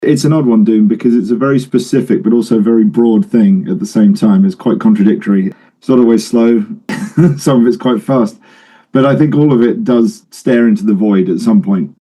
It's an odd one, Doom, because it's a very specific but also very broad thing at the same time. It's quite contradictory. It's not always slow. Some of it's quite fast. But I think all of it does stare into the void at some point.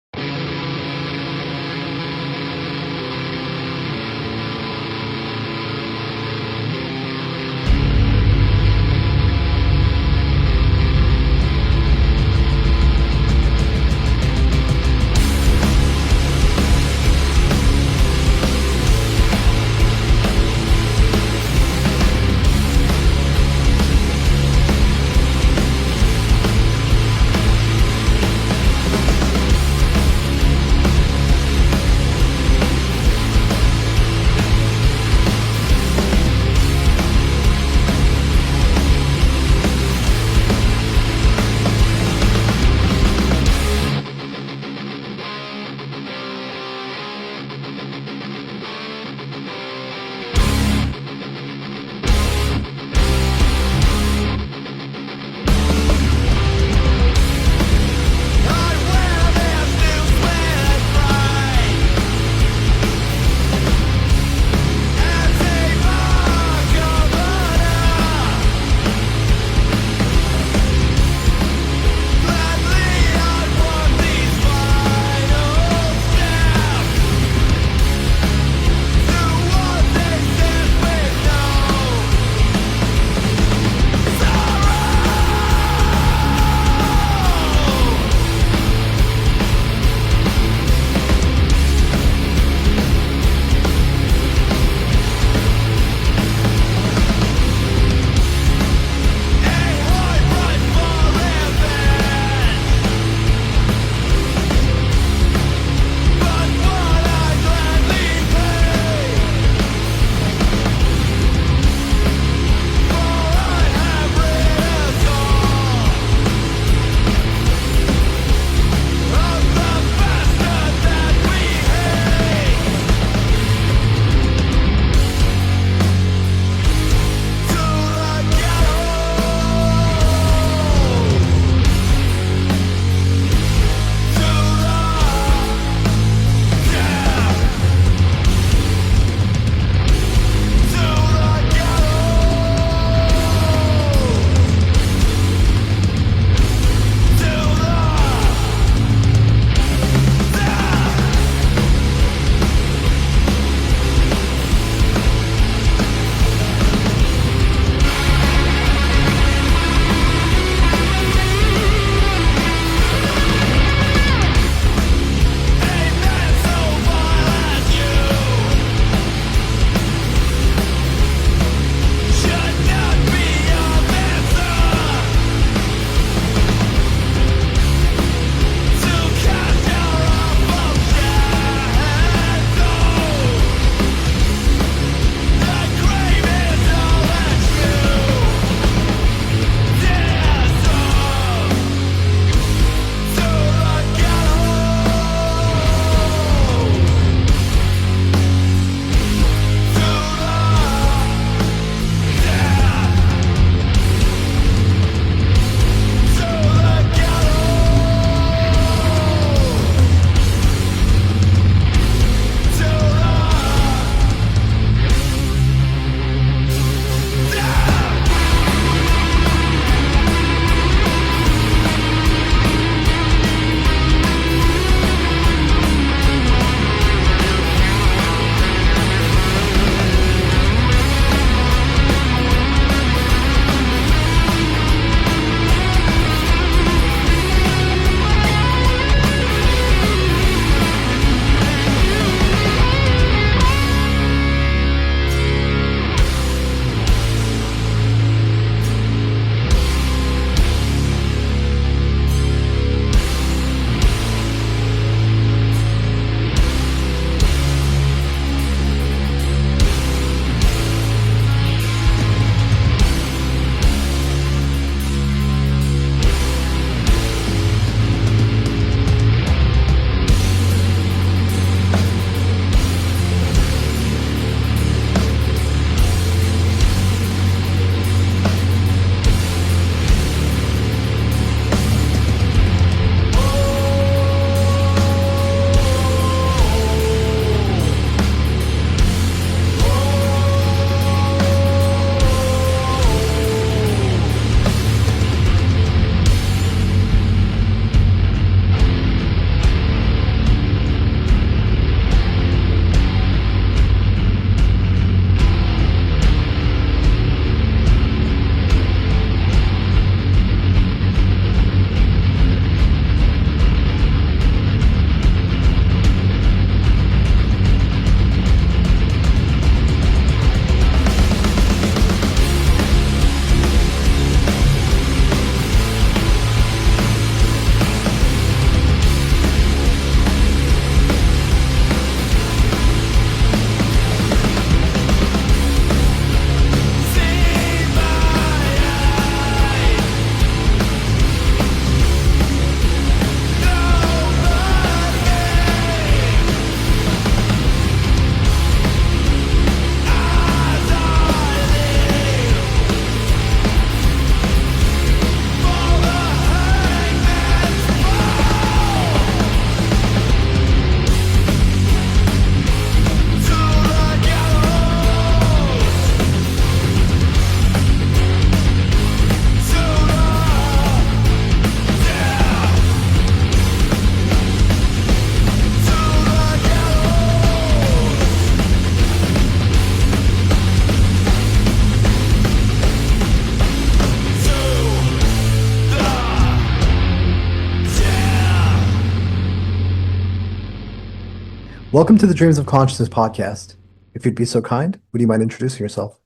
Welcome to the Dreams of Consciousness podcast. If you'd be so kind, would you mind introducing yourself?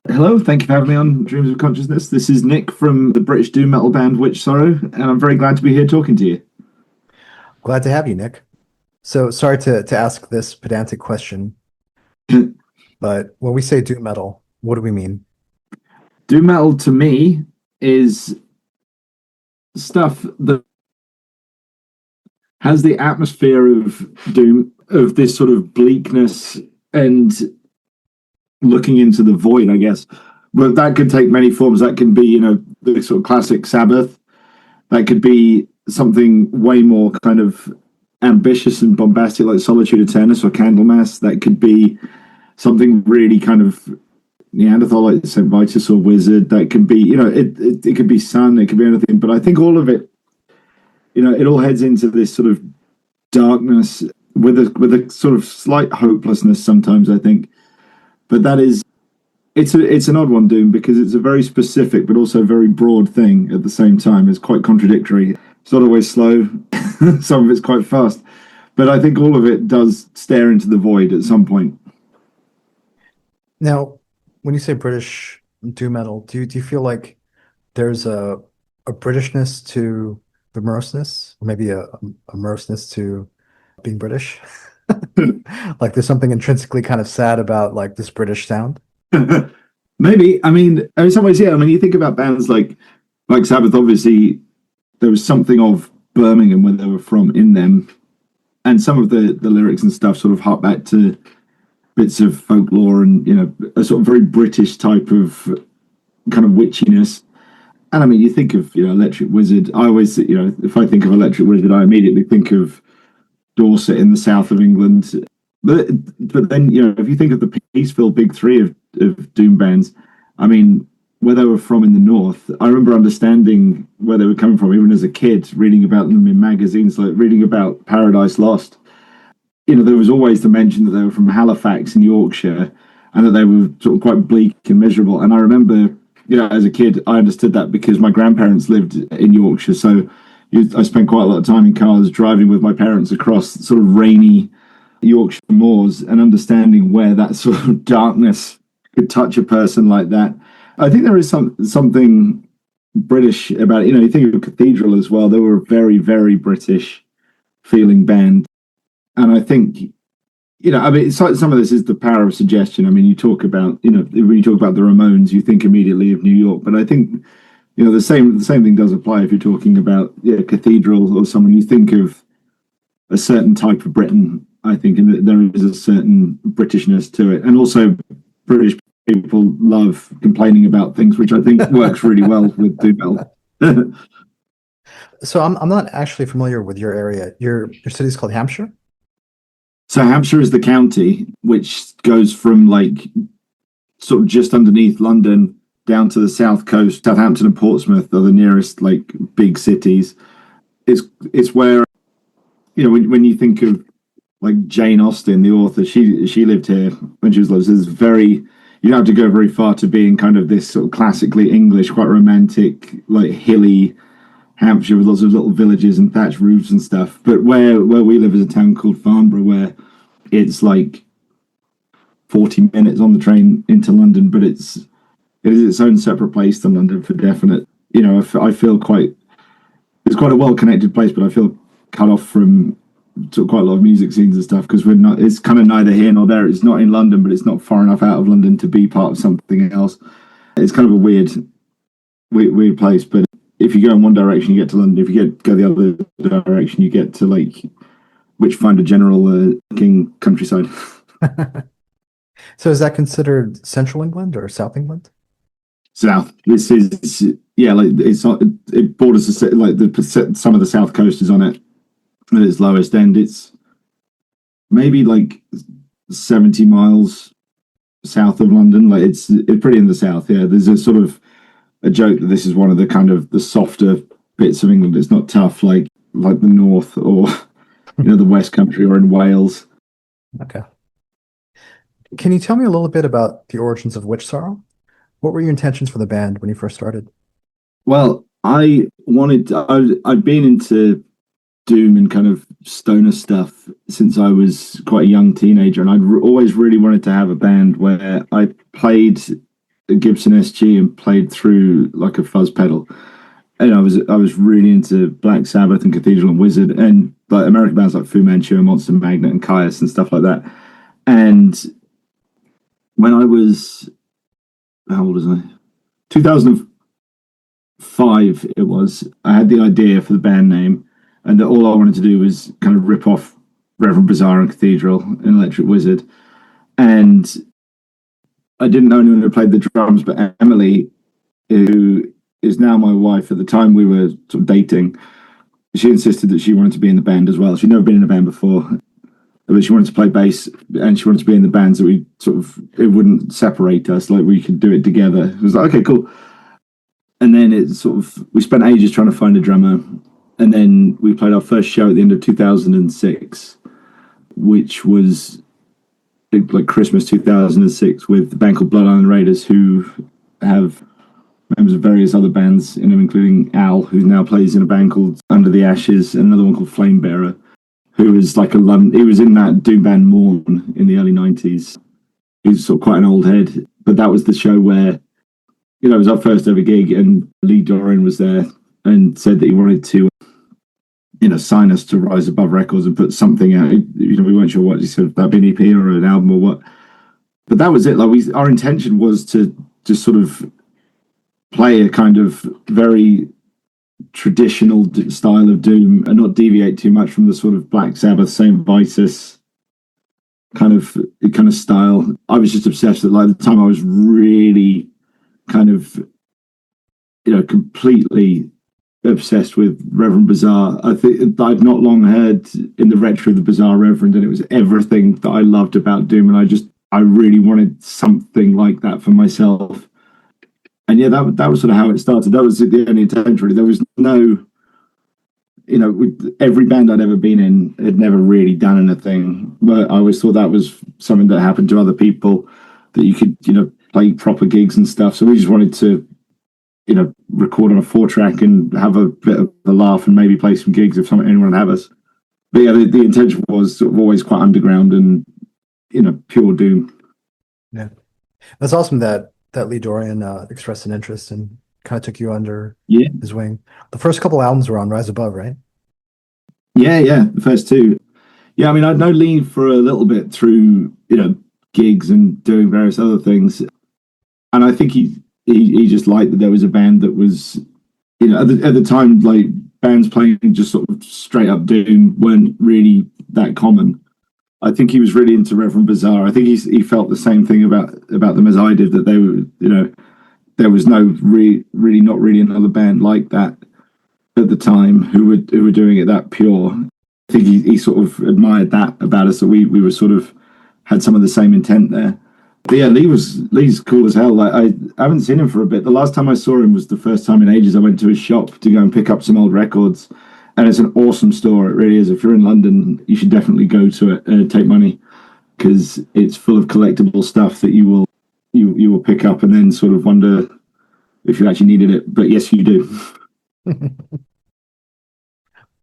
Hello, thank you for having me on Dreams of Consciousness. This is Nick from the British doom metal band Witchsorrow, and I'm very glad to be here talking to you. Glad to have you, Nick. So sorry to ask this pedantic question, but when we say doom metal, what do we mean? Doom metal to me is stuff that has the atmosphere of doom, of this sort of bleakness and looking into the void, I guess. But that could take many forms. That can be, the sort of classic Sabbath. That could be something way more kind of ambitious and bombastic, like Solitude Eternus or Candlemass. That could be something really kind of Neanderthal, like St. Vitus or Wizard. That could be, it could be Sun, it could be anything. But I think all of it, it all heads into this sort of darkness with a sort of slight hopelessness sometimes, I think. But it's an odd one, Doom, because it's a very specific but also very broad thing at the same time. It's quite contradictory. It's not always slow. Some of it's quite fast. But I think all of it does stare into the void at some point. Now, when you say British doom metal, do you feel like there's a Britishness to the moroseness, or maybe a moroseness to being British? Like there's something intrinsically kind of sad about like this British sound. Maybe. I mean, in some ways, yeah. I mean, you think about bands like Sabbath, obviously, there was something of Birmingham where they were from in them. And some of the lyrics and stuff sort of hark back to bits of folklore and, a sort of very British type of kind of witchiness. And I mean, you think of, Electric Wizard. I always, if I think of Electric Wizard, I immediately think of Dorset in the south of England. But then, if you think of the peaceful big three of doom bands, I mean, where they were from in the north, I remember understanding where they were coming from, even as a kid, reading about them in magazines, like reading about Paradise Lost. There was always the mention that they were from Halifax in Yorkshire and that they were sort of quite bleak and miserable. And I remember, as a kid, I understood that because my grandparents lived in Yorkshire. So I spent quite a lot of time in cars driving with my parents across sort of rainy Yorkshire moors and understanding where that sort of darkness could touch a person like that. I think there is something British about it. You think of Cathedral as well. They were a very, very British feeling band. And I think, I mean, some of this is the power of suggestion. I mean, you talk about, when you talk about the Ramones, you think immediately of New York. But I think, the same thing does apply if you're talking about Cathedral or someone. You think of a certain type of Britain, I think, and there is a certain Britishness to it. And also British people love complaining about things, which I think works really well with doom metal. So I'm not actually familiar with your area. Your city's called Hampshire? So Hampshire is the county, which goes from like sort of just underneath London down to the south coast. Southampton and Portsmouth are the nearest like big cities. It's where, when you think of like Jane Austen, the author, she lived here when she was little. So it's very, you don't have to go very far to be in kind of this sort of classically English, quite romantic, like hilly Hampshire with lots of little villages and thatched roofs and stuff. But where we live is a town called Farnborough, where it's like 40 minutes on the train into London, but it is its own separate place to London for definite. I feel it's quite a well-connected place, but I feel cut off from quite a lot of music scenes and stuff because it's kind of neither here nor there. It's not in London, but it's not far enough out of London to be part of something else. It's kind of a weird place, but if you go in one direction, you get to London. If you go the other direction, you get to like Witchfinder General King countryside. So is that considered Central England or South England? South. This is like it borders like some of the south coast is on it at its lowest end. It's maybe like 70 miles south of London. Like it's pretty in the south. Yeah, there's a sort of a joke that this is one of the kind of the softer bits of England. It's not tough like the north or the West Country or in Wales. Okay. Can you tell me a little bit about the origins of Witchsorrow? What were your intentions for the band when you first started? Well, I'd been into doom and kind of stoner stuff since I was quite a young teenager, and I'd always really wanted to have a band where I played a Gibson SG and played through like a fuzz pedal. And I was really into Black Sabbath and Cathedral and Wizard and like American bands like Fu Manchu and Monster Magnet and Caius and stuff like that. And when I was, how old was I? 2005 it was. I had the idea for the band name, and that all I wanted to do was kind of rip off Reverend Bizarre and Cathedral and Electric Wizard. And I didn't know anyone who played the drums, but Emily, who is now my wife, at the time we were sort of dating, she insisted that she wanted to be in the band as well. She'd never been in a band before, but she wanted to play bass and she wanted to be in the band, so we sort of, it wouldn't separate us, like we could do it together. It was like, okay, cool. And then it sort of, we spent ages trying to find a drummer, and then we played our first show at the end of 2006, which was like Christmas 2006, with a band called Blood Island Raiders, who have members of various other bands in them, including Al, who now plays in a band called Under the Ashes, and another one called Flame Bearer, who was like he was in that doom band Mourn in the early 90s. He's sort of quite an old head, but that was the show where, it was our first ever gig, and Lee Dorian was there and said that he wanted to, sign us to Rise Above Records and put something out. We weren't sure what he said, that'd be an EP or an album or what. But that was it. Like our intention was to just sort of play a kind of very traditional style of doom and not deviate too much from the sort of Black Sabbath, Saint Vitus kind of style. I was just obsessed with, like, at the time I was really kind of, completely obsessed with Reverend Bizarre. I think I'd not long heard In the Retro of the Bizarre Reverend, and it was everything that I loved about doom, and I really wanted something like that for myself. And yeah, that was sort of how it started. That was the only intention, really. There was no, with every band I'd ever been in had never really done anything. But I always thought that was something that happened to other people, that you could, play proper gigs and stuff. So we just wanted to, record on a 4-track and have a bit of a laugh and maybe play some gigs if anyone would have us. But yeah, the intention was sort of always quite underground and, pure doom. Yeah. That's awesome that Lee Dorian expressed an interest and kind of took you under his wing. The first couple albums were on Rise Above, right? Yeah, the first two. Yeah, I mean, I'd known Lee for a little bit through, gigs and doing various other things. And I think he just liked that there was a band that was, at the time, like, bands playing just sort of straight up doom weren't really that common. I think he was really into Reverend Bizarre. I think he felt the same thing about them as I did, that they were, there was no really not really another band like that at the time who were doing it that pure. I think he sort of admired that about us, that we were sort of had some of the same intent there. But yeah, Lee's cool as hell. Like, I haven't seen him for a bit. The last time I saw him was the first time in ages. I went to his shop to go and pick up some old records. And it's an awesome store. It really is. If you're in London, you should definitely go to it and take money, because it's full of collectible stuff that you will pick up and then sort of wonder if you actually needed it. But yes, you do.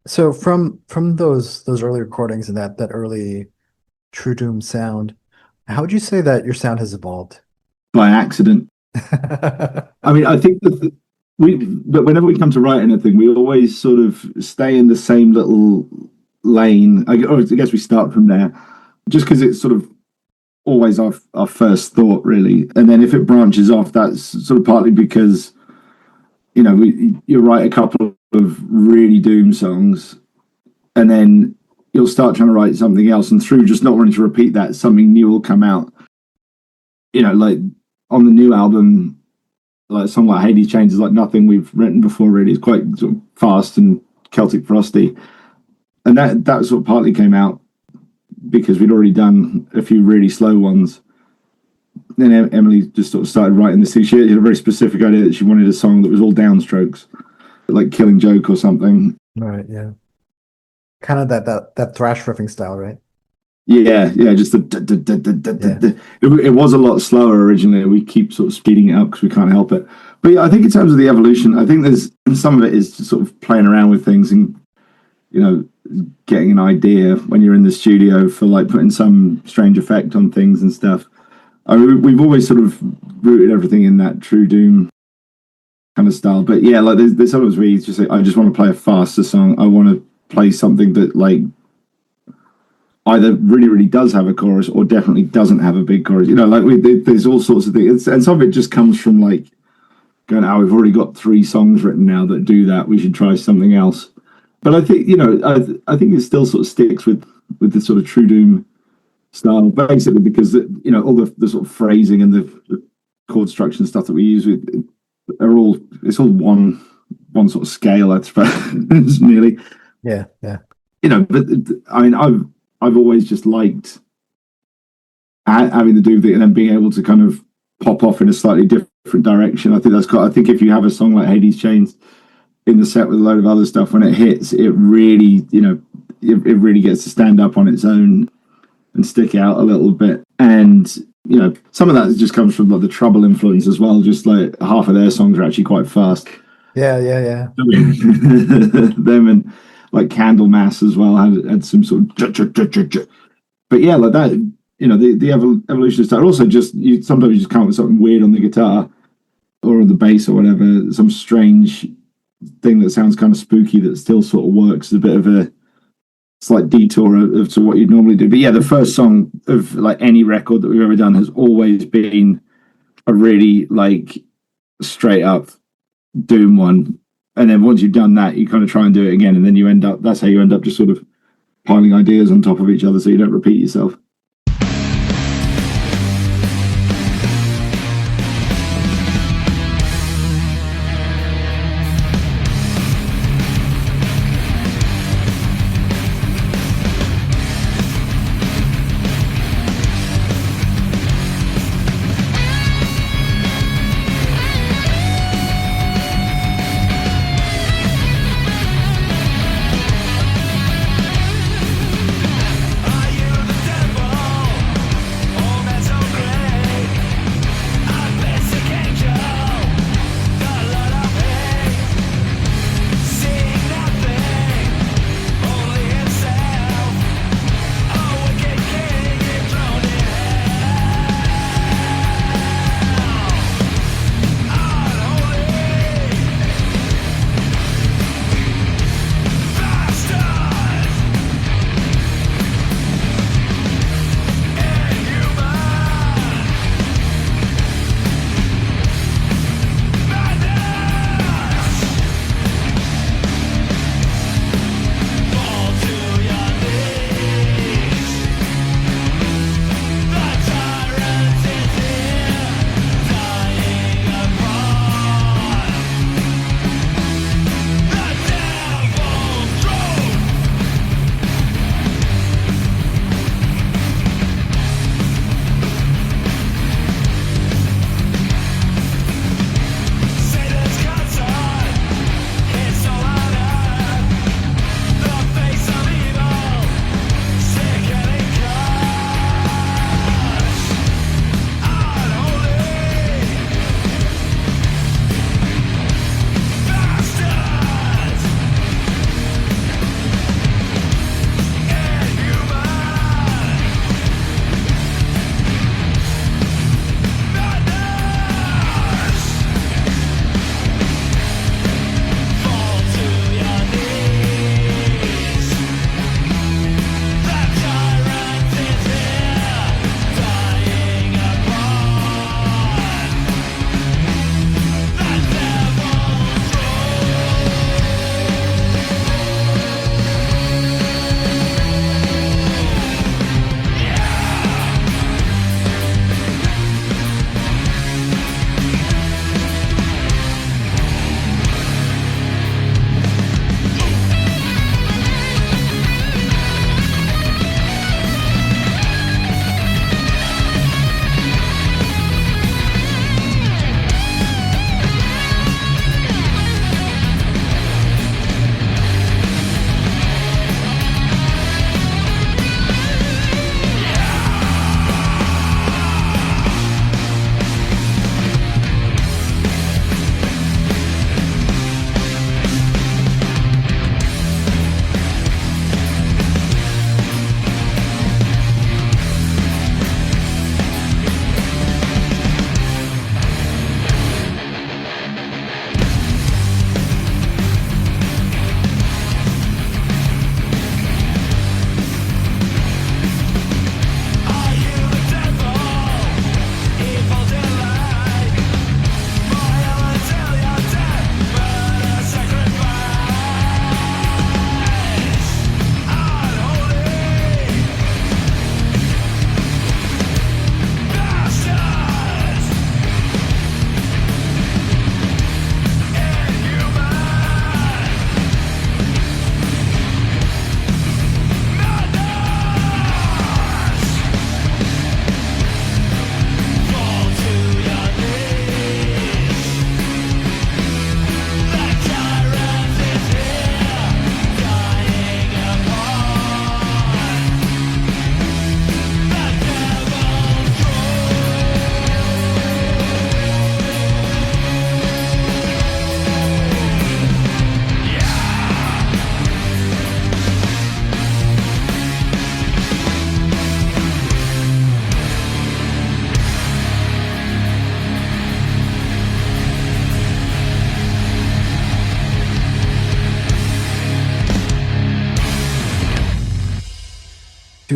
So from those early recordings and that early true doom sound, how would you say that your sound has evolved? By accident. I mean, I think that but whenever we come to write anything, we always sort of stay in the same little lane. I guess we start from there, just because it's sort of always our first thought, really. And then if it branches off, that's sort of partly because, you write a couple of really doom songs, and then you'll start trying to write something else, and through just not wanting to repeat that, something new will come out. Like on the new album, like a song like Hades Chains is like nothing we've written before, really. It's quite sort of fast and Celtic frosty, and that sort of partly came out because we'd already done a few really slow ones. Then Emily just sort of started writing this thing. She had a very specific idea that she wanted a song that was all downstrokes, like Killing Joke or something. Right, yeah. Kind of that thrash riffing style, right? Yeah, just it was a lot slower originally. We keep sort of speeding it up because we can't help it. But yeah, I think in terms of the evolution, I think there's some of it is just sort of playing around with things and, getting an idea when you're in the studio for like putting some strange effect on things and stuff. We've always sort of rooted everything in that true doom kind of style. But yeah, like there's sometimes where you just say, I just want to play a faster song. I want to play something that like either really, really does have a chorus or definitely doesn't have a big chorus. You know, like there's all sorts of things. And some of it just comes from like going, oh, we've already got 3 songs written now that do that. We should try something else. But I think, you know, I think it still sort of sticks with the sort of true doom style, basically because, you know, all the sort of phrasing and the chord structure and stuff that we use it's all one sort of scale, I suppose, nearly. Yeah, yeah. You know, but I mean, I've always just liked having to do with it and then being able to kind of pop off in a slightly different direction. I think if you have a song like Hades Chains in the set with a load of other stuff, when it hits, it really, you know, it really gets to stand up on its own and stick out a little bit. And, you know, some of that just comes from like the Trouble influence as well. Just like half of their songs are actually quite fast. Yeah. Them and like Candlemass as well had some sort of but yeah, like that, you know, the evolution of style. Also just sometimes you just come up with something weird on the guitar or on the bass or whatever, some strange thing that sounds kind of spooky that still sort of works as a bit of a slight detour of to what you'd normally do. But yeah, the first song of like any record that we've ever done has always been a really like straight up doom one. And then once you've done that, you kind of try and do it again, and then that's how you end up just sort of piling ideas on top of each other so you don't repeat yourself. Are you the devil?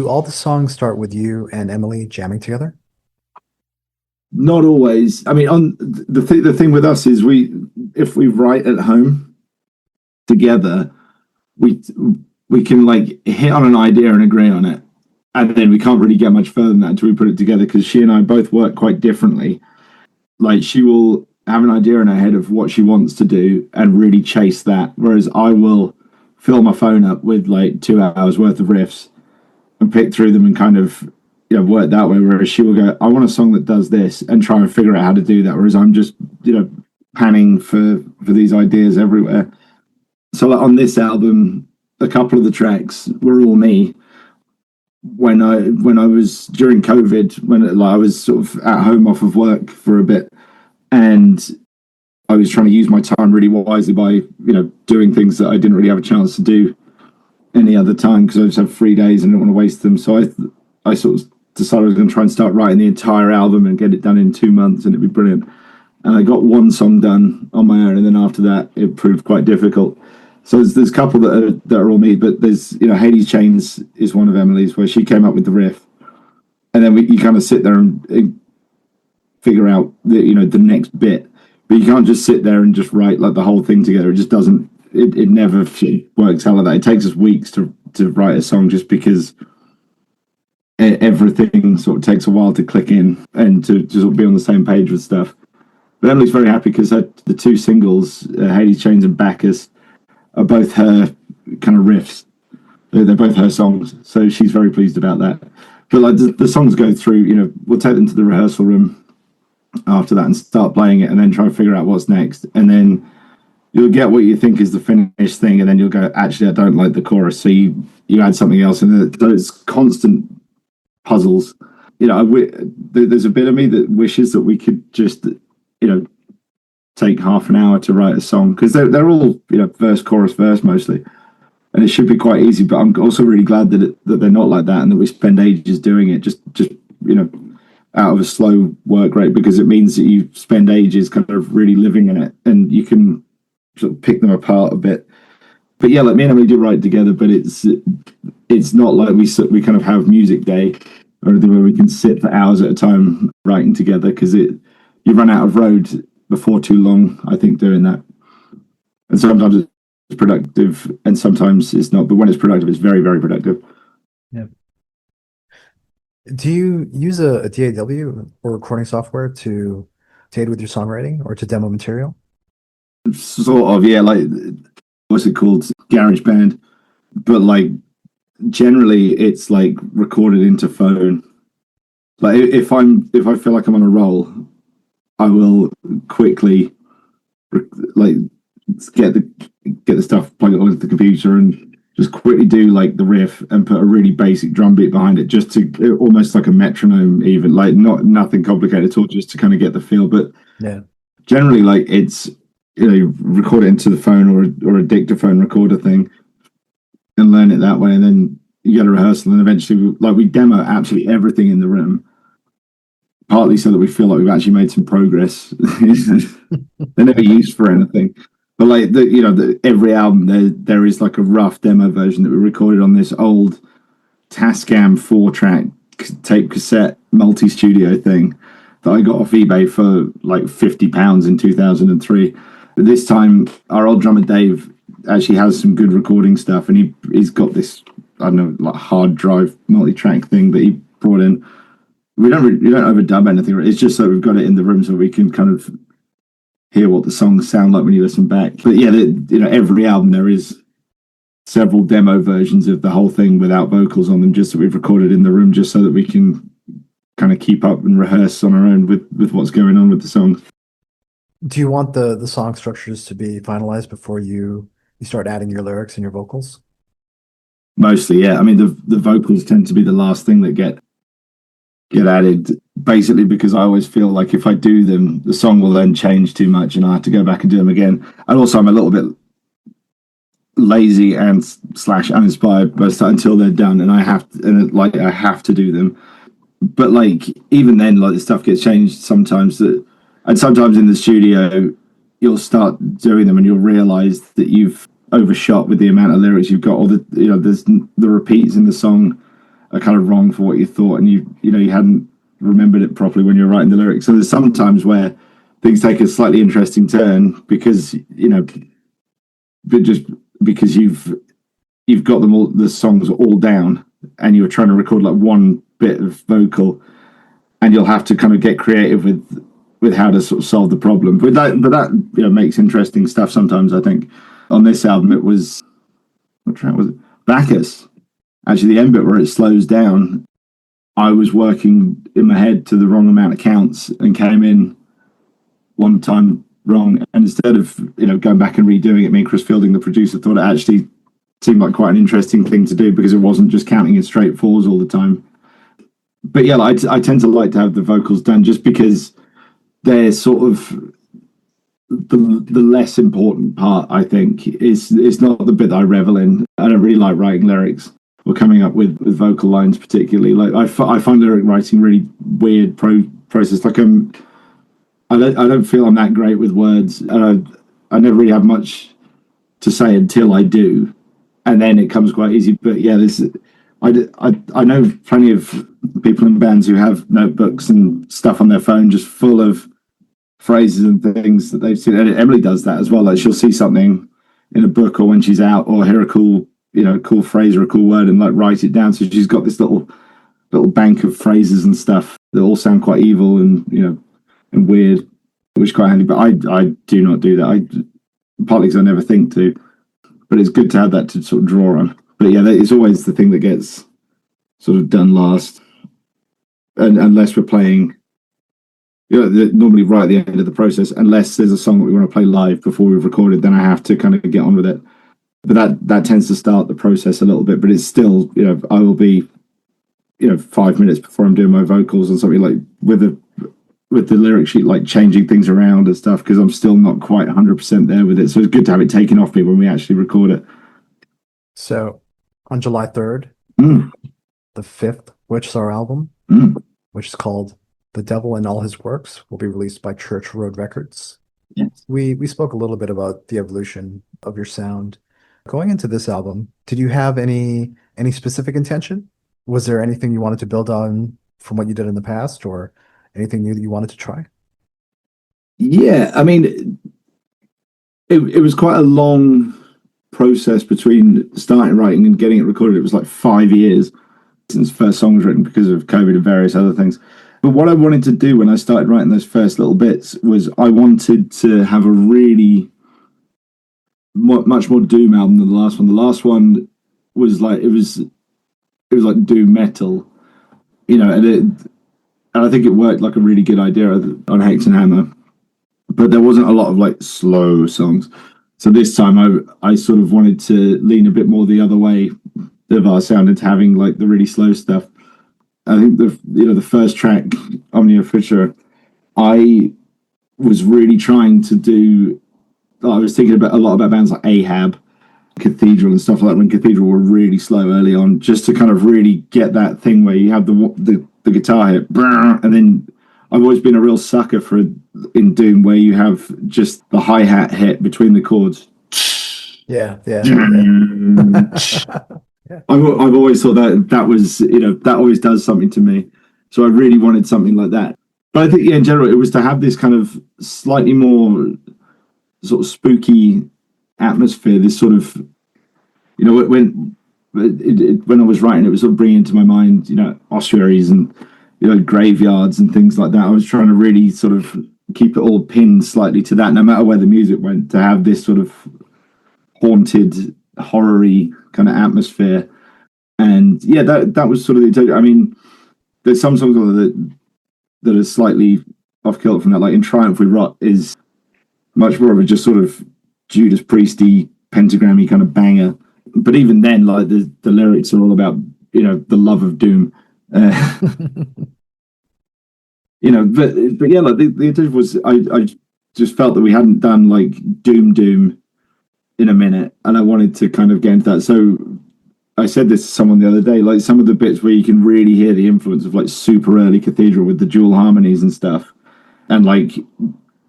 all the songs start with you and Emily jamming together? Not always. I mean, on the thing with us is if we write at home together, we we can like hit on an idea and agree on it, and then we can't really get much further than that until we put it together because she and I both work quite differently. Like she will have an idea in her head of what she wants to do and really chase that, whereas I will fill my phone up with like 2 hours worth of riffs and pick through them and kind of work that way. Whereas she will go, I want a song that does this and try and figure out how to do that. Whereas I'm just panning for these ideas everywhere. So like on this album, a couple of the tracks were all me. When I was during COVID, when like, I was sort of at home off of work for a bit, and I was trying to use my time really wisely by doing things that I didn't really have a chance to do any other time because I just have 3 days and I don't want to waste them. So I sort of decided I was going to try and start writing the entire album and get it done in 2 months, and it'd be brilliant. And I got one song done on my own, and then after that, it proved quite difficult. So there's a couple that are all me, but there's Hades Chains is one of Emily's where she came up with the riff, and then you kind of sit there and figure out the next bit, but you can't just sit there and just write like the whole thing together. It just doesn't. It never works out like that. It takes us weeks to write a song just because everything sort of takes a while to click in and to just be on the same page with stuff. But Emily's very happy because the two singles, Hades Chains and Bacchus, are both her kind of riffs. They're both her songs, so she's very pleased about that. But like the songs go through, we'll take them to the rehearsal room after that and start playing it, and then try and figure out what's next. And then you'll get what you think is the finished thing, and then you'll go, actually, I don't like the chorus, so you add something else, and those constant puzzles. There's a bit of me that wishes that we could just, take half an hour to write a song because they're all verse chorus verse mostly, and it should be quite easy. But I'm also really glad that they're not like that and that we spend ages doing it just out of a slow work rate, because it means that you spend ages kind of really living in it and you can sort of pick them apart a bit. But yeah, like me and Emily do write together, but it's not like we kind of have music day or anything where we can sit for hours at a time writing together, because you run out of road before too long, I think, doing that. And sometimes it's productive and sometimes it's not, but when it's productive, it's very, very productive. Yeah. Do you use a DAW or recording software to aid with your songwriting or to demo material? Sort of, yeah. Like, what's it called? GarageBand. But like, generally, it's like recorded into phone. Like, if I feel like I'm on a roll, I will quickly like get the stuff, plug it onto the computer, and just quickly do like the riff and put a really basic drum beat behind it, just to almost like a metronome, even like nothing complicated at all, just to kind of get the feel. But yeah, generally, like it's you record it into the phone or a dictaphone recorder thing, and learn it that way, and then you get a rehearsal, and eventually, like we demo absolutely everything in the room. Partly so that we feel like we've actually made some progress. They're never used for anything, but like every album there is like a rough demo version that we recorded on this old Tascam 4-track tape cassette multi-studio thing that I got off eBay for like £50 in 2003. But this time, our old drummer Dave actually has some good recording stuff, and he's got this, I don't know, like hard drive multi-track thing that he brought in. We don't overdub anything. It's just so we've got it in the room so we can kind of hear what the songs sound like when you listen back. But yeah, every album there is several demo versions of the whole thing without vocals on them, just that we've recorded in the room, just so that we can kind of keep up and rehearse on our own with what's going on with the songs. Do you want the song structures to be finalized before you start adding your lyrics and your vocals? Mostly, yeah. I mean, the vocals tend to be the last thing that get added, basically because I always feel like if I do them, the song will then change too much and I have to go back and do them again. And also I'm a little bit lazy and / uninspired until they're done, and I have to do them. But like even then, like the stuff gets changed sometimes, and sometimes in the studio you'll start doing them and you'll realize that you've overshot with the amount of lyrics you've got, or there's the repeats in the song. are kind of wrong for what you thought, and you hadn't remembered it properly when you're writing the lyrics. So there's sometimes where things take a slightly interesting turn because but just because you've got them all, the songs all down, and you're trying to record like one bit of vocal, and you'll have to kind of get creative with how to sort of solve the problem. But that makes interesting stuff sometimes. I think on this album it was, what track was it? Bacchus. Actually, the end bit where it slows down, I was working in my head to the wrong amount of counts and came in one time wrong. And instead of going back and redoing it, me and Chris Fielding, the producer, thought it actually seemed like quite an interesting thing to do because it wasn't just counting in straight fours all the time. But yeah, I tend to like to have the vocals done just because they're sort of the less important part. I think it's not the bit that I revel in. I don't really like writing lyrics or coming up with vocal lines particularly. Like I find lyric writing really weird process. Like I don't feel I'm that great with words, and I never really have much to say until I do, and then it comes quite easy. But yeah, I know plenty of people in bands who have notebooks and stuff on their phone just full of phrases and things that they've seen. And Emily does that as well. Like she'll see something in a book or when she's out, or hear a cool phrase or a cool word and like write it down. So she's got this little bank of phrases and stuff that all sound quite evil and and weird, which is quite handy. But I do not do that. Partly because I never think to, but it's good to have that to sort of draw on. But yeah, it's always the thing that gets sort of done last, and unless we're playing, normally right at the end of the process, unless there's a song that we want to play live before we've recorded, then I have to kind of get on with it. But that tends to start the process a little bit. But it's still, I will be, 5 minutes before I'm doing my vocals and something like with the lyric sheet, like changing things around and stuff, because I'm still not quite 100% there with it. So it's good to have it taken off me when we actually record it. So on July 3rd, the fifth Witchsorrow album, which is called The Devil and All His Works, will be released by Church Road Records. Yes. We spoke a little bit about the evolution of your sound. Going into this album, did you have any specific intention? Was there anything you wanted to build on from what you did in the past, or anything new that you wanted to try? Yeah, I mean, it was quite a long process between starting writing and getting it recorded. It was like 5 years since the first song was written because of COVID and various other things. But what I wanted to do when I started writing those first little bits was I wanted to have a really much more doom album than the last one. The last one was like it was like doom metal, and I think it worked like a really good idea on Hexenhammer, but there wasn't a lot of like slow songs. So this time I sort of wanted to lean a bit more the other way of our sound into having like the really slow stuff. I think the first track, Omnia Fisher, I was really trying to do. I was thinking a lot about bands like Ahab, Cathedral, and stuff like that. When Cathedral were really slow early on, just to kind of really get that thing where you have the guitar hit, and then I've always been a real sucker for in doom where you have just the hi-hat hit between the chords. Yeah. I've always thought that was that always does something to me, so I really wanted something like that. But I think in general it was to have this kind of slightly more sort of spooky atmosphere. This sort of when I was writing, it was sort of bringing to my mind ossuaries and graveyards and things like that. I was trying to really sort of keep it all pinned slightly to that, no matter where the music went, to have this sort of haunted, horror-y kind of atmosphere. And yeah, that was sort of the. I mean, there's some songs that are slightly off kilter from that. Like in Triumph We Rot is much more of a just sort of Judas Priesty, pentagrammy kind of banger. But even then, like the lyrics are all about the love of doom. But yeah, like the intention was I just felt that we hadn't done like doom in a minute, and I wanted to kind of get into that. So I said this to someone the other day, like some of the bits where you can really hear the influence of like super early Cathedral with the dual harmonies and stuff, and like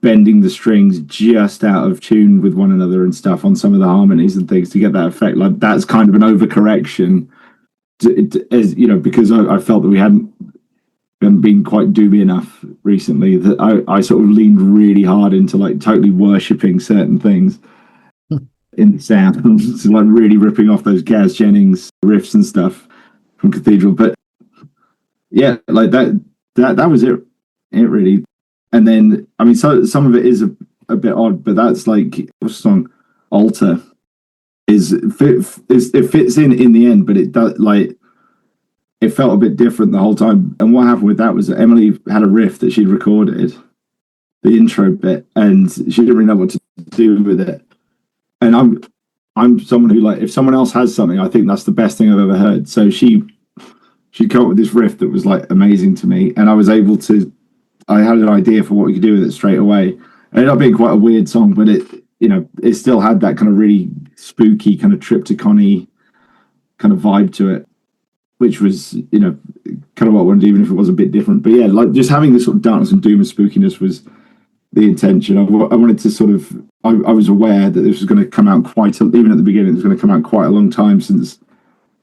bending the strings just out of tune with one another and stuff on some of the harmonies and things to get that effect. Like that's kind of an overcorrection as you know, because I felt that we hadn't been quite doomy enough recently, that I sort of leaned really hard into like totally worshipping certain things in the sound, so like really ripping off those Gaz Jennings riffs and stuff from Cathedral. But yeah, like that was it really. And then I mean, so some of it is a bit odd, but that's like the song Altar it fits in the end, but it does like it felt a bit different the whole time. And what happened with that was that Emily had a riff that she'd recorded, the intro bit, and she didn't really know what to do with it. And I'm someone who, like, if someone else has something, I think that's the best thing I've ever heard. So she'd come up with this riff that was like amazing to me, and I had an idea for what we could do with it straight away. It ended up being quite a weird song, but it still had that kind of really spooky kind of triptych-y kind of vibe to it, which was, kind of what I wanted, even if it was a bit different. But yeah, like just having this sort of darkness and doom and spookiness was the intention. I wanted to sort of, I was aware that this was going to come out even at the beginning, it was going to come out quite a long time since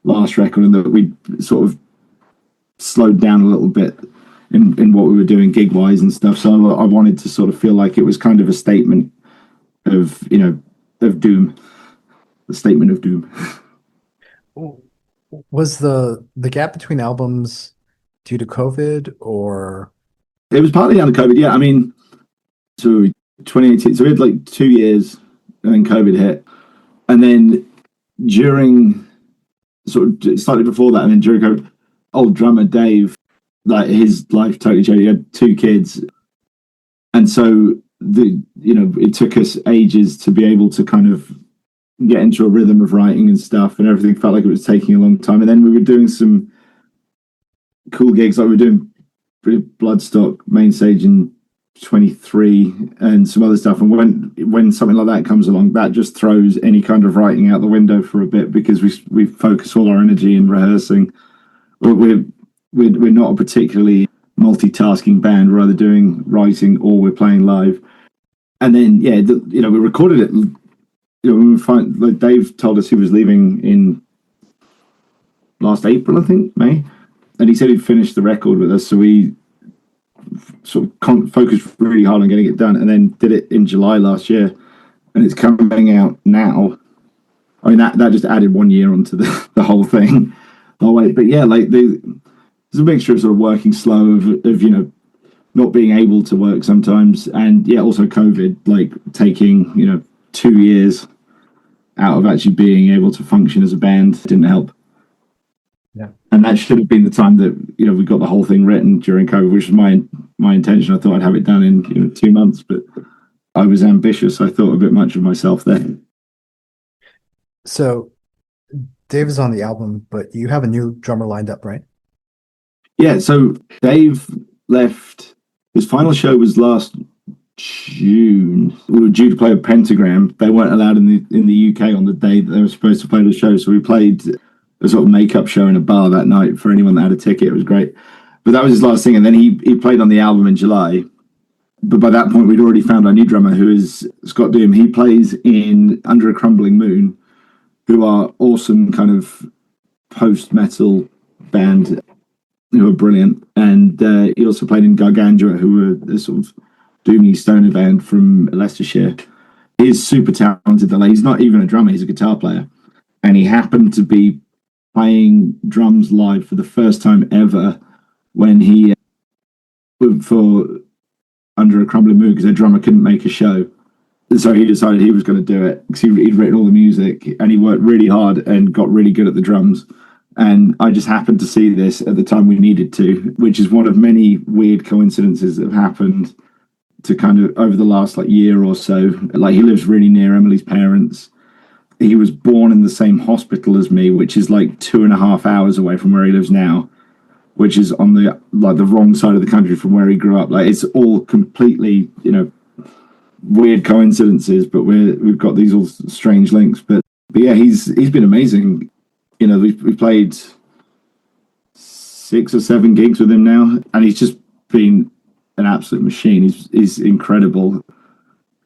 last record, and that we sort of slowed down a little bit in what we were doing gig-wise and stuff. So I wanted to sort of feel like it was kind of a statement of, of doom, the statement of doom. Was the gap between albums due to COVID, or? It was partly down to COVID, yeah. I mean, so 2018, so we had like 2 years and then COVID hit. And then during, sort of slightly before that, and then during COVID, old drummer Dave, like his life totally changed. He had 2 kids. And so it took us ages to be able to kind of get into a rhythm of writing and stuff, and everything felt like it was taking a long time. And then we were doing some cool gigs, like we were doing Bloodstock main stage in 23 and some other stuff. And when something like that comes along, that just throws any kind of writing out the window for a bit, because we focus all our energy in rehearsing. We're not a particularly multitasking band. We're either doing writing or we're playing live. And then we recorded it. When we like Dave told us he was leaving in last April, I think, May, and he said he'd finish the record with us. So we sort of focused really hard on getting it done, and then did it in July last year, and it's coming out now. I mean, that just added 1 year onto the whole thing. Oh wait, but yeah, like there's a mixture of sort of working slow, of not being able to work sometimes, and also COVID, like taking 2 years out of actually being able to function as a band didn't help. Yeah. And that should have been the time that we got the whole thing written during COVID, which was my intention. I thought I'd have it done in 2 months, but I was ambitious. I thought a bit much of myself there. So Dave is on the album, but you have a new drummer lined up, right? Yeah, so Dave left. His final show was last June. We were due to play a Pentagram. They weren't allowed in the UK on the day that they were supposed to play the show, so we played a sort of makeup show in a bar that night for anyone that had a ticket. It was great. But that was his last thing, and then he played on the album in July. But by that point, we'd already found our new drummer, who is Scott Doom. He plays in Under a Crumbling Moon, who are awesome kind of post-metal band who are brilliant. And he also played in Gargantua, who were a sort of doomy stoner band from Leicestershire. He's super talented. He's not even a drummer, he's a guitar player. And he happened to be playing drums live for the first time ever when he for Under a Crumbling Moon, because their drummer couldn't make a show. So he decided he was going to do it, because he'd written all the music, and he worked really hard and got really good at the drums. And I just happened to see this at the time we needed to, which is one of many weird coincidences that have happened to kind of over the last year or so. Like, he lives really near Emily's parents. He was born in the same hospital as me, which is like 2.5 hours away from where he lives now, which is on the wrong side of the country from where he grew up. Like, it's all completely, weird coincidences, but we've got these all strange links. But yeah, he's been amazing. We've played 6 or 7 gigs with him now, and he's just been an absolute machine. He's incredible.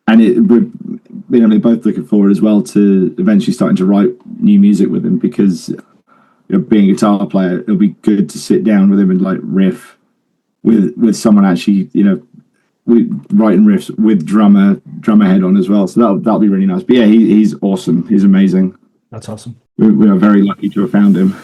And we're both looking forward as well to eventually starting to write new music with him, because being a guitar player, it'll be good to sit down with him and like riff with someone actually, writing riffs with drummer head on as well. So that'll be really nice. But yeah, he's awesome. He's amazing. That's awesome. We are very lucky to have found him.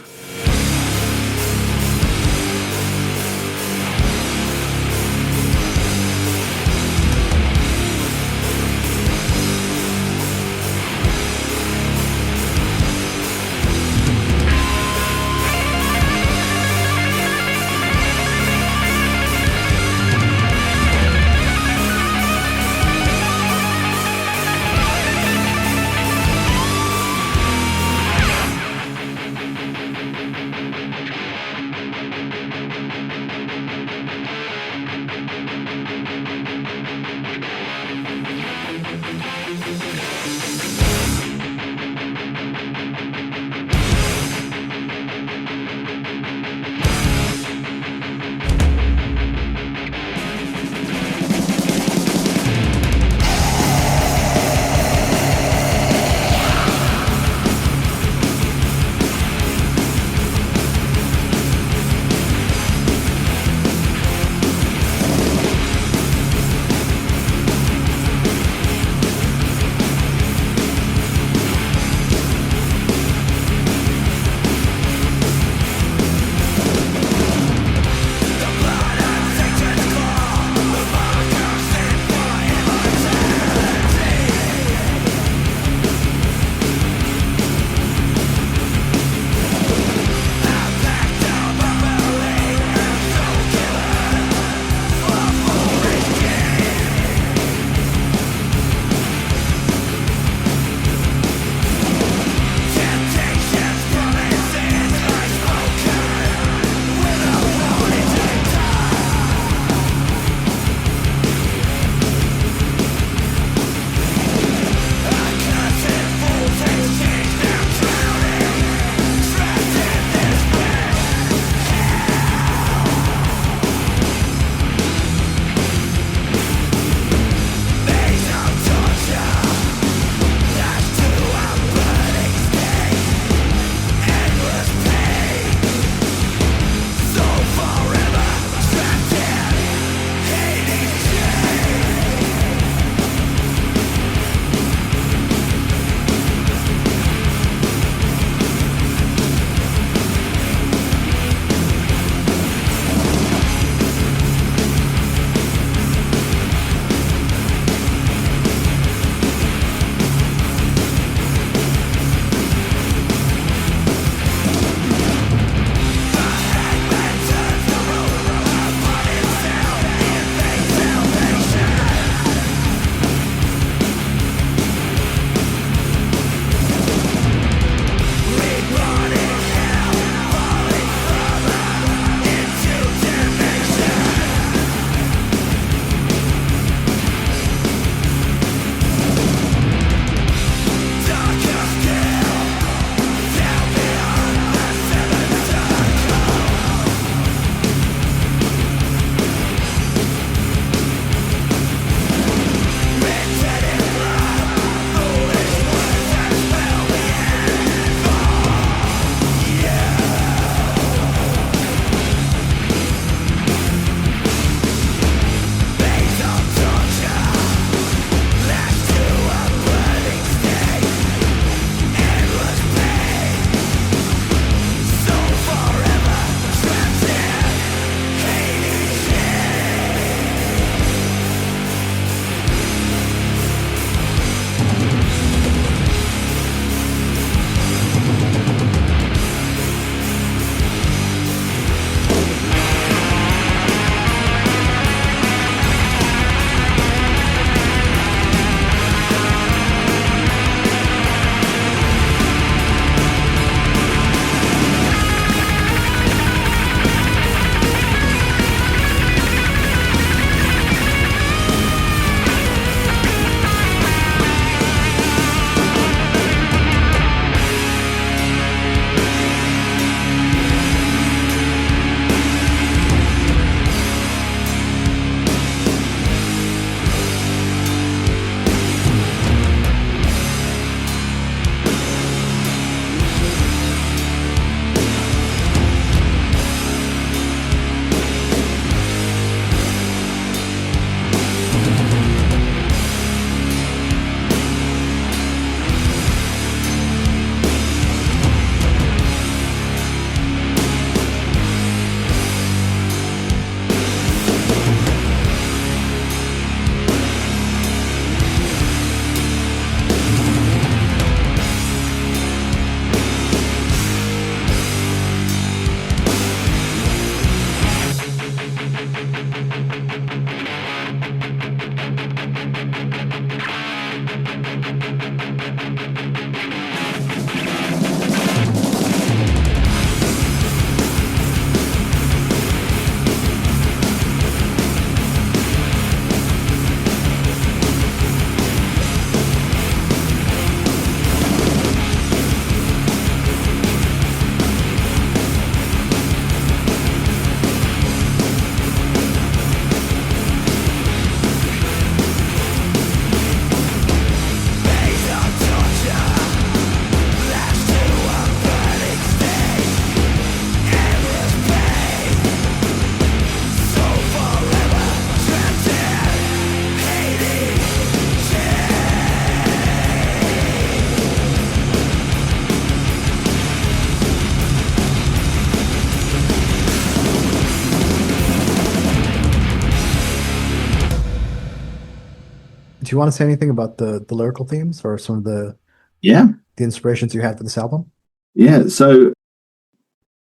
Do you want to say anything about the lyrical themes or some of Yeah, the inspirations you had for this album? yeah. So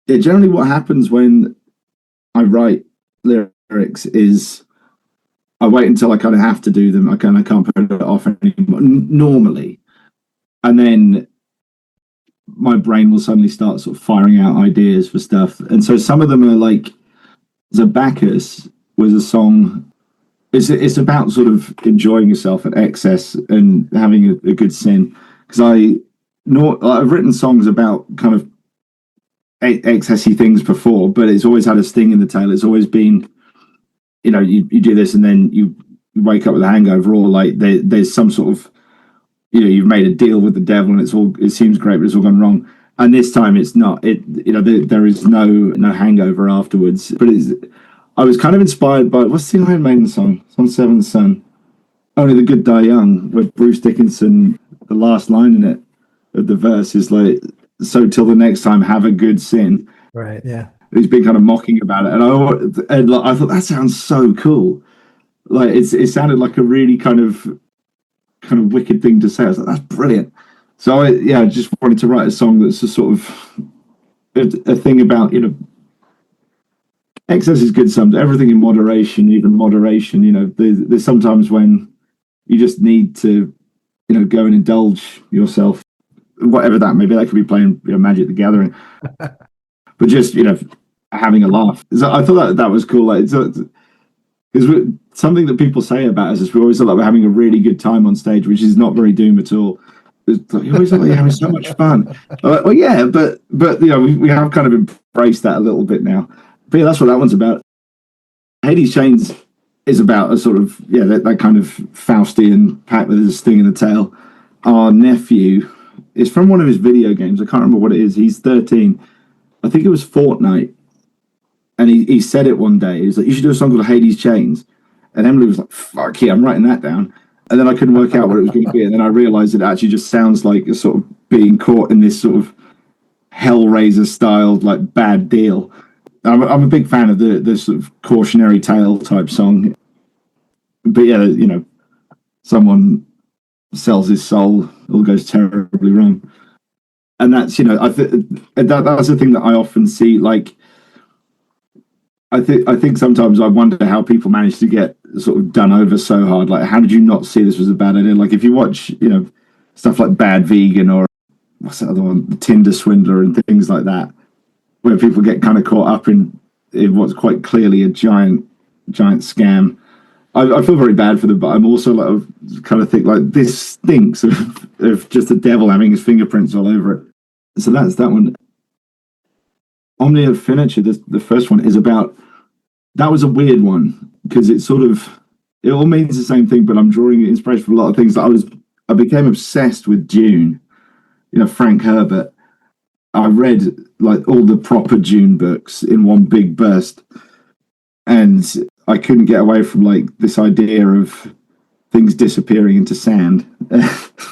generally what happens when I write lyrics is I wait until I kind of have to do them. I can't put it off anymore normally, and then my brain will suddenly start sort of firing out ideas for stuff. And so some of them are like Zabacus was a song. It's about sort of enjoying yourself at excess and having a good sin. Because I've written songs about kind of excessy things before, but it's always had a sting in the tail. It's always been, you do this and then you wake up with a hangover, or like there's some sort of, you've made a deal with the devil and it seems great, but it's all gone wrong. And this time it's not. There is no hangover afterwards. But I was kind of inspired by, what's the Iron Maiden song? It's on Seventh Son. Only the Good Die Young, with Bruce Dickinson. The last line in it of the verse is like, "So till the next time, have a good sin." Right. Yeah. He's been kind of mocking about it, and I thought that sounds so cool. Like it sounded like a really kind of wicked thing to say. I was like, that's brilliant. So I just wanted to write a song that's a sort of a thing about, excess is good sometimes. Everything in moderation, even moderation. There's sometimes when you just need to, go and indulge yourself, whatever that may be. That could be playing, Magic the Gathering, but just having a laugh. So I thought that was cool. Like, because something that people say about us is we always look like we're having a really good time on stage, which is not very Doom at all. You always look like you're having so much fun. Well, yeah, but we have kind of embraced that a little bit now. But yeah, that's what that one's about. Hades Chains is about a sort of, that kind of Faustian pack with a sting in the tail. Our nephew is from one of his video games. I can't remember what it is. He's 13. I think it was Fortnite. And he said it one day. He was like, "You should do a song called Hades Chains." And Emily was like, "Fuck yeah, I'm writing that down." And then I couldn't work out what it was going to be. And then I realized it actually just sounds like a sort of being caught in this sort of Hellraiser styled like bad deal. I'm a big fan of the sort of cautionary tale type song. But yeah, someone sells his soul, all goes terribly wrong. And that's, that's the thing that I often see. Like, I think sometimes I wonder how people manage to get sort of done over so hard. Like, how did you not see this was a bad idea? Like, if you watch, stuff like Bad Vegan or what's that other one, The Tinder Swindler and things like that, where people get kind of caught up in what's quite clearly a giant scam. I feel very bad for them, but I'm also like, kind of think like this stinks of just the devil having his fingerprints all over it. So that's that one. Omnia Finiture, the first one, is about, that was a weird one because it all means the same thing, but I'm drawing inspiration from a lot of things. I became obsessed with Dune, Frank Herbert. I read like all the proper Dune books in one big burst, and I couldn't get away from like this idea of things disappearing into sand,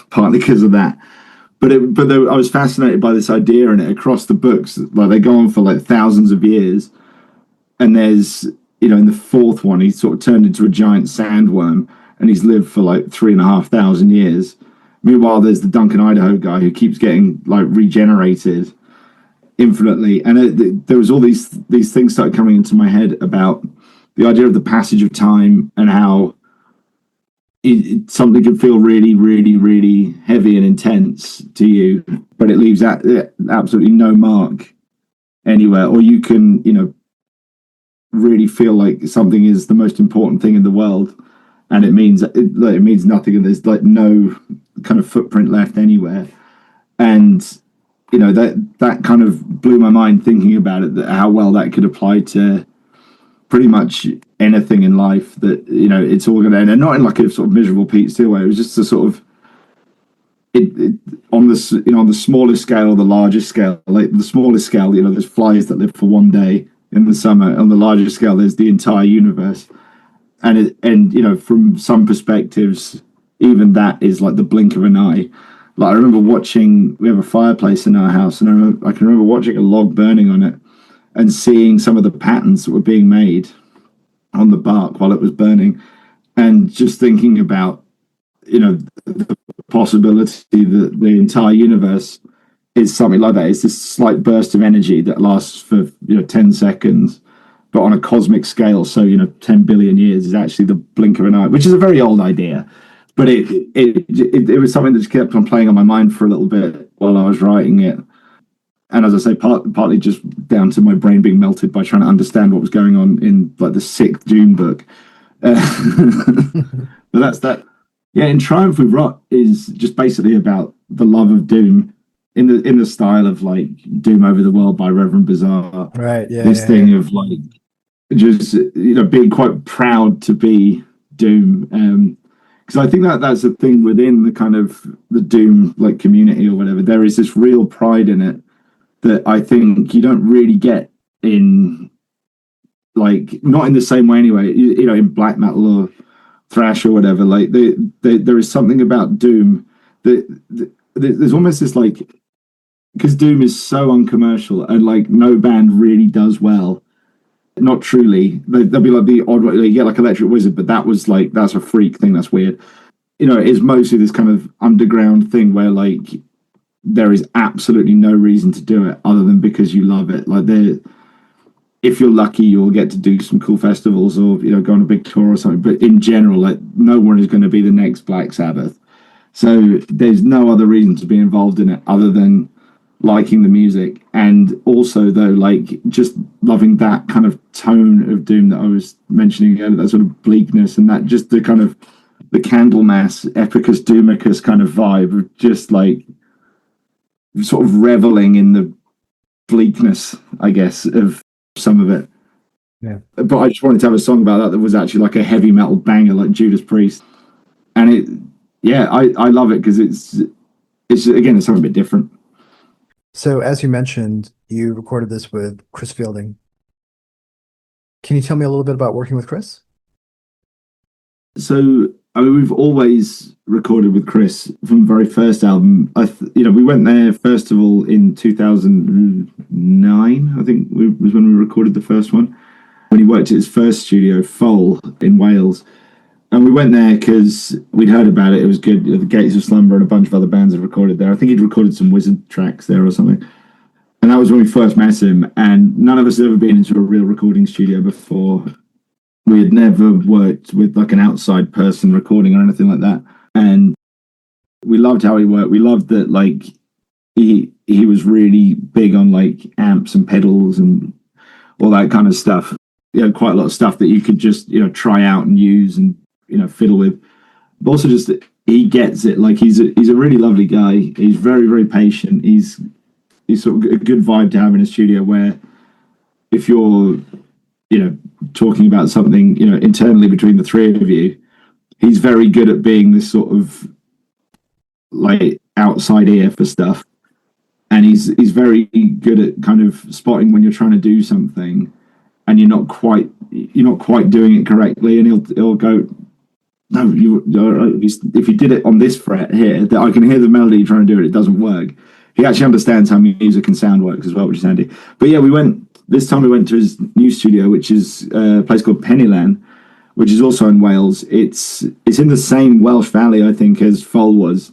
partly because of that. But I was fascinated by this idea, and it across the books, like they go on for like thousands of years, and there's, in the fourth one, he's sort of turned into a giant sandworm, and he's lived for like 3,500 years. Meanwhile, there's the Duncan, Idaho guy who keeps getting like regenerated infinitely, and there was all these things started coming into my head about the idea of the passage of time and how something can feel really, really, really heavy and intense to you, but it leaves absolutely no mark anywhere. Or you can, really feel like something is the most important thing in the world, and it means nothing, and there's like no kind of footprint left anywhere. And that kind of blew my mind thinking about it, that how well that could apply to pretty much anything in life, that it's all going to end, and not in like a sort of miserable Pete Steele way. It was just a sort of on the smallest scale or the largest scale. Like the smallest scale, there's flies that live for one day in the summer. On the largest scale, there's the entire universe, and from some perspectives, even that is like the blink of an eye. Like I remember we have a fireplace in our house, and I can remember watching a log burning on it and seeing some of the patterns that were being made on the bark while it was burning, and just thinking about the possibility that the entire universe is something like that. It's this slight burst of energy that lasts for 10 seconds, but on a cosmic scale. So 10 billion years is actually the blink of an eye, which is a very old idea, but it was something that just kept on playing on my mind for a little bit while I was writing it. And as I say, partly just down to my brain being melted by trying to understand what was going on in like the sixth Dune book. But that's that. Yeah, in Triumph with Rot is just basically about the love of Doom in the style of like Doom Over the World by Reverend Bizarre. Right. Yeah. This thing of like just being quite proud to be Doom. Because I think that's a thing within the kind of the Doom like community or whatever. There is this real pride in it that I think you don't really get in, like, not in the same way anyway, in black metal or thrash or whatever. Like there is something about Doom that there's almost this like, because Doom is so uncommercial and like no band really does well. Not truly. They'll be like the odd one. You get like Electric Wizard, but that's a freak thing. That's weird. It's mostly this kind of underground thing where like there is absolutely no reason to do it other than because you love it. Like if you're lucky, you'll get to do some cool festivals or go on a big tour or something. But in general, like no one is going to be the next Black Sabbath. So there's no other reason to be involved in it other than liking the music, and also though like just loving that kind of tone of Doom that I was mentioning earlier, that sort of bleakness and that just the kind of the Candlemass Epicus Doomicus kind of vibe of just like sort of reveling in the bleakness, I guess, of some of it. Yeah. But I just wanted to have a song about that was actually like a heavy metal banger like Judas Priest, and I love it because it's again, it's something a bit different. So, as you mentioned, you recorded this with Chris Fielding. Can you tell me a little bit about working with Chris? So, I mean, we've always recorded with Chris from the very first album. We went there first of all in 2009. I think was when we recorded the first one. When he worked at his first studio, Foal, in Wales. And we went there because we'd heard about it. It was good. The Gates of Slumber and a bunch of other bands had recorded there. I think he'd recorded some Wizard tracks there or something. And that was when we first met him. And none of us had ever been into a real recording studio before. We had never worked with like an outside person recording or anything like that. And we loved how he worked. We loved that like he was really big on like amps and pedals and all that kind of stuff. Quite a lot of stuff that you could just try out and use and fiddle with. But also just he gets it. Like he's a really lovely guy. He's very, very patient. He's sort of a good vibe to have in a studio where if you're talking about something internally between the three of you, he's very good at being this sort of like outside ear for stuff, and he's very good at kind of spotting when you're trying to do something and you're not quite doing it correctly, and he'll go, no, if you did it on this fret here, that I can hear the melody you're trying to do it doesn't work. He actually understands how music and sound works as well, which is handy. But yeah, we went to his new studio, which is a place called Pennyland, which is also in Wales. It's in the same Welsh Valley, I think, as Foal was,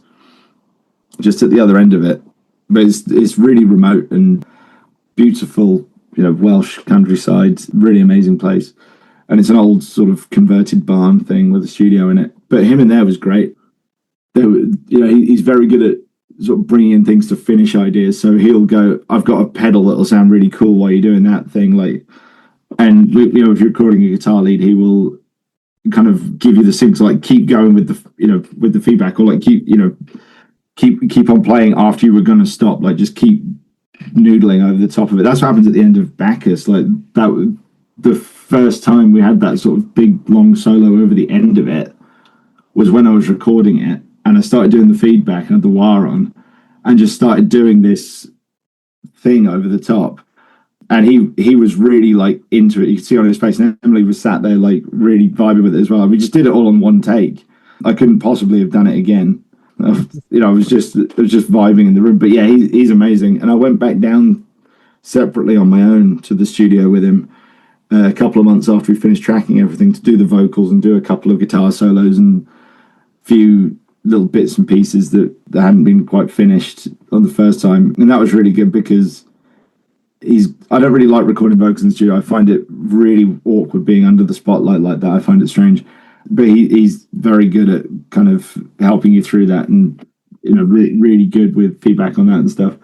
just at the other end of it. But it's really remote and beautiful, Welsh countryside, really amazing place. And it's an old sort of converted barn thing with a studio in it. But him in there was great. He's very good at sort of bringing in things to finish ideas. So he'll go, I've got a pedal that'll sound really cool while you're doing that thing. Like, and if you're recording a guitar lead, he will kind of give you the thing to like keep going with the feedback, or like keep on playing after you were going to stop. Like just keep noodling over the top of it. That's what happens at the end of Bacchus. Like that, the first time we had that sort of big long solo over the end of it was when I was recording it, and I started doing the feedback and had the wah on, and just started doing this thing over the top. And he was really like into it. You could see on his face, and Emily was sat there like really vibing with it as well. We just did it all on one take. I couldn't possibly have done it again. I was just vibing in the room. But yeah, he's amazing. And I went back down separately on my own to the studio with him a couple of months after we finished tracking everything, to do the vocals and do a couple of guitar solos and a few little bits and pieces that hadn't been quite finished on the first time, and that was really good because I don't really like recording vocals in the studio. I find it really awkward being under the spotlight like that. I find it strange, but he's very good at kind of helping you through that, and really good with feedback on that and stuff.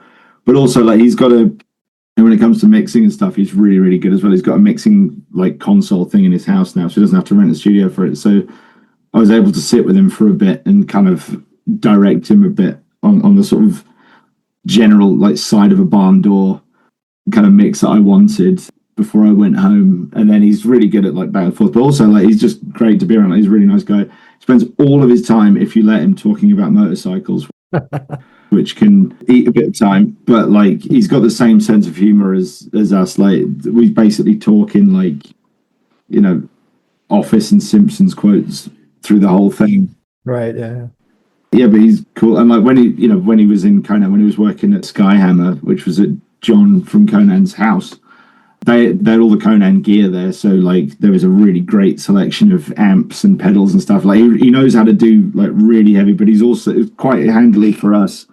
But also, like, he's got a, and when it comes to mixing and stuff, he's really, really good as well. He's got a mixing like console thing in his house now, so he doesn't have to rent a studio for it. So I was able to sit with him for a bit and kind of direct him a bit on the sort of general like side of a barn door kind of mix that I wanted before I went home. And then he's really good at like back and forth, but also like he's just great to be around. Like, he's a really nice guy. He spends all of his time, if you let him, talking about motorcycles, which can eat a bit of time. But like he's got the same sense of humor as us. Like we basically talk in like Office and Simpsons quotes through the whole thing. Right. Yeah. Yeah, but he's cool. And like when he was in Conan, when he was working at Skyhammer, which was at John from Conan's house, they had all the Conan gear there. So like there was a really great selection of amps and pedals and stuff. Like he knows how to do like really heavy, but he's also quite handily for us.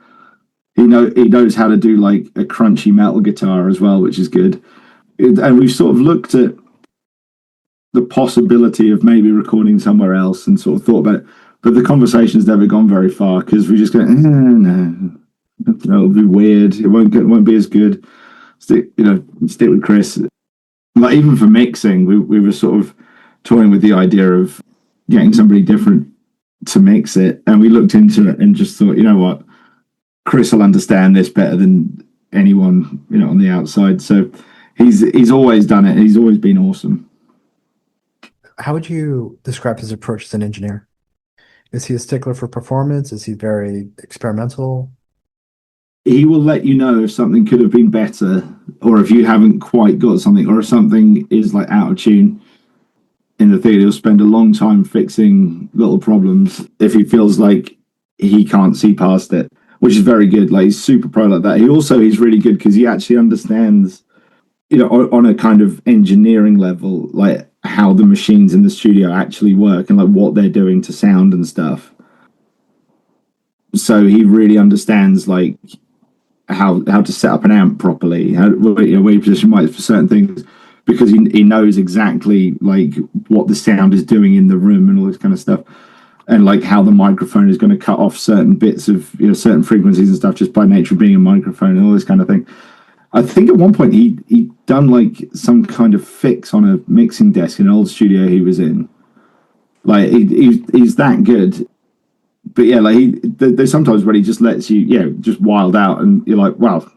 He knows how to do like a crunchy metal guitar as well, which is good. And we've sort of looked at the possibility of maybe recording somewhere else and sort of thought about it. But the conversation's never gone very far because we just go, no, it'll be weird. It won't be as good. Stick with Chris. Like even for mixing, we were sort of toying with the idea of getting somebody different to mix it, and we looked into it and just thought, you know what, Chris will understand this better than anyone, on the outside. So he's always done it. He's always been awesome. How would you describe his approach as an engineer? Is he a stickler for performance? Is he very experimental? He will let you know if something could have been better, or if you haven't quite got something, or if something is like out of tune in the theater. He'll spend a long time fixing little problems if he feels like he can't see past it, which is very good. Like he's super pro like that. He's really good because he actually understands, on a kind of engineering level, like how the machines in the studio actually work and like what they're doing to sound and stuff. So he really understands like how to set up an amp properly, where you position mics for certain things, because he knows exactly like what the sound is doing in the room and all this kind of stuff, and like how the microphone is going to cut off certain bits of certain frequencies and stuff just by nature of being a microphone and all this kind of thing. I think at one point he done like some kind of fix on a mixing desk in an old studio he was in. Like he's that good. But yeah, like there's sometimes when he just lets you, just wild out, and you're like, well,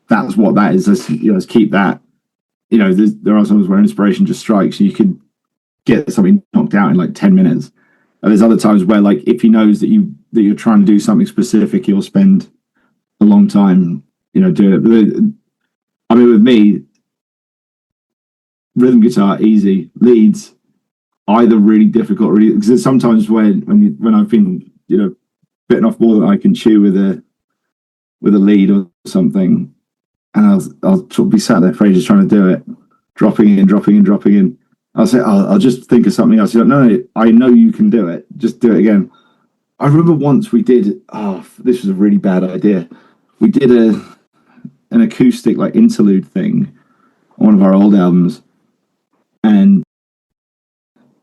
that's what that is. Let's keep that. There are times where inspiration just strikes, and you can get something knocked out in like 10 minutes. And there's other times where, like, if he knows that you're trying to do something specific, he'll spend a long time, doing it. But I mean, with me, rhythm guitar easy, leads either really difficult, really, because sometimes when I've been bitten off more than I can chew with a lead or something, and I'll sort of be sat there for ages trying to do it, dropping in. I'll say, I'll just think of something else. No, I know you can do it. Just do it again. I remember once we did. Oh, this was a really bad idea. We did an acoustic like interlude thing on one of our old albums, and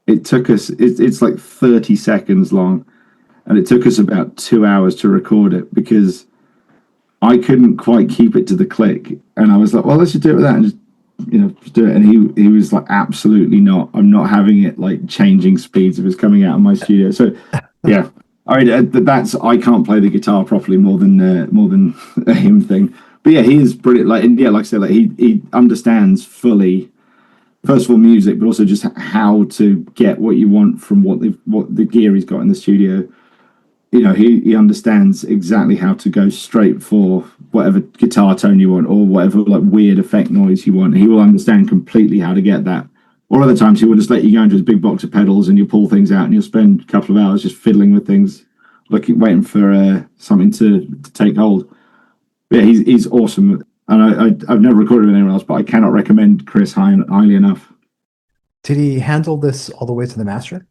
it took us. It's like 30 seconds long. And it took us about 2 hours to record it because I couldn't quite keep it to the click. And I was like, well, let's just do it with that and just do it. And he was like, absolutely not. I'm not having it like changing speeds if it's coming out of my studio. So yeah, I mean, that's, I can't play the guitar properly more than a him thing. But yeah, he is brilliant. Like, and yeah, like I said, like he understands fully, first of all, music, but also just how to get what you want from what the gear he's got in the studio. He understands exactly how to go straight for whatever guitar tone you want or whatever like weird effect noise you want. He will understand completely how to get that. Or other times he will just let you go into his big box of pedals and you pull things out and you'll spend a couple of hours just fiddling with things, waiting for something to take hold. But yeah, he's awesome. And I've never recorded with anyone else, but I cannot recommend Chris highly enough. Did he handle this all the way to the master?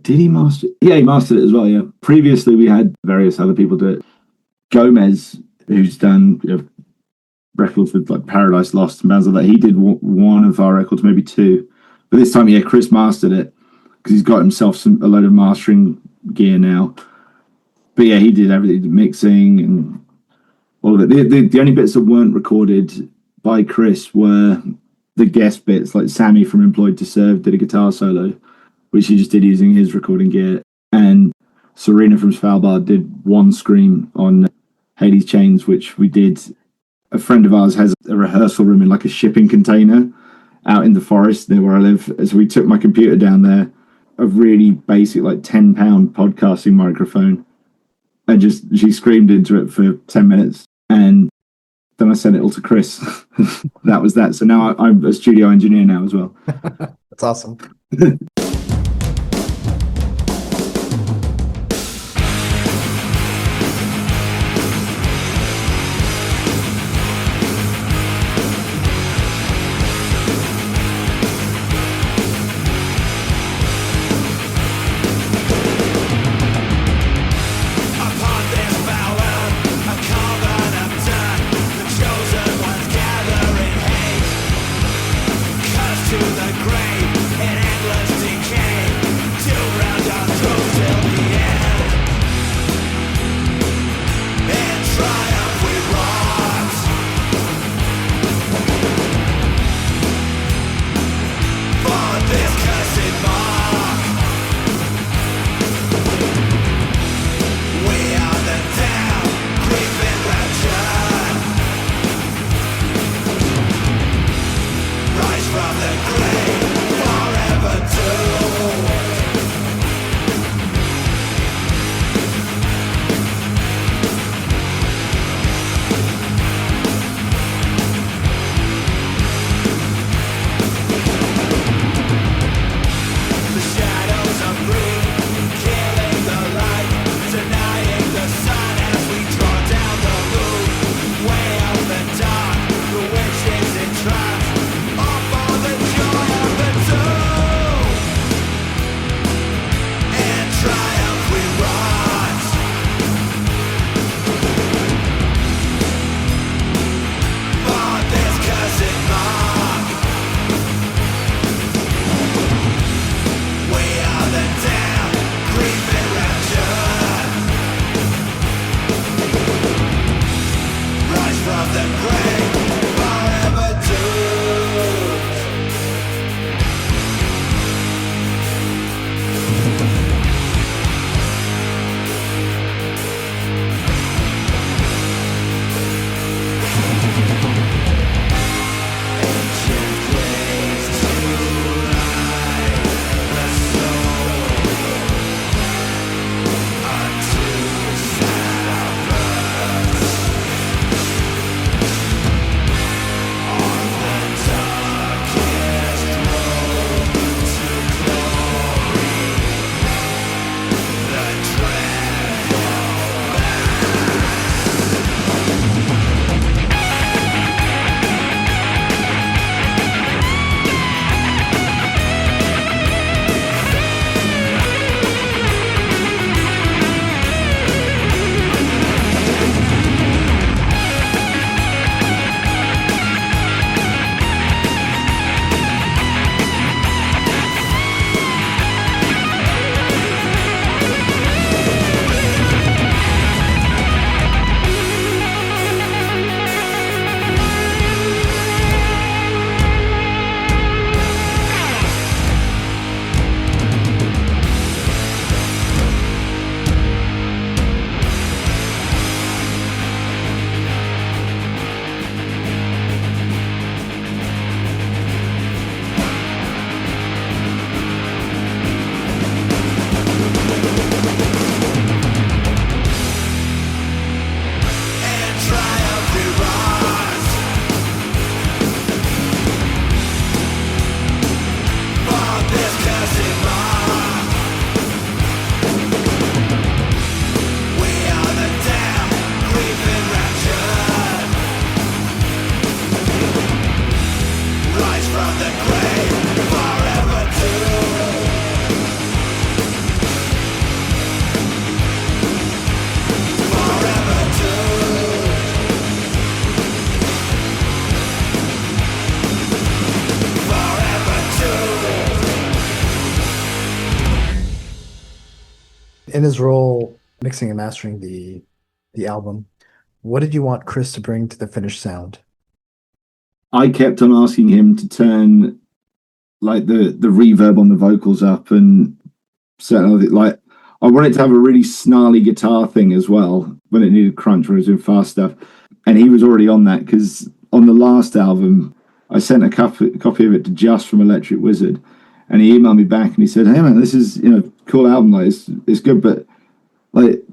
Did he master? Yeah, he mastered it as well. Yeah. Previously, we had various other people do it. Gomez, who's done records with like Paradise Lost and bands like that, he did one of our records, maybe two. But this time, yeah, Chris mastered it because he's got himself a load of mastering gear now. But yeah, he did everything, the mixing and all of it. The only bits that weren't recorded by Chris were the guest bits, like Sammy from Employed to Serve did a guitar solo, which he just did using his recording gear. And Serena from Svalbard did one scream on Hades Chains, which we did. A friend of ours has a rehearsal room in like a shipping container out in the forest near where I live. So we took my computer down there, a really basic, like £10 podcasting microphone, and just she screamed into it for 10 minutes. And then I sent it all to Chris. That was that. So now I'm a studio engineer now as well. That's awesome. To the grave in endless In his role mixing and mastering the album, what did you want Chris to bring to the finished sound? I kept on asking him to turn like the reverb on the vocals up and certain other like I wanted to have a really snarly guitar thing as well when it needed crunch when it was doing fast stuff. And he was already on that because on the last album I sent a copy of it to Just from Electric Wizard, and he emailed me back and he said, "Hey man, this is cool album, like it's good, but like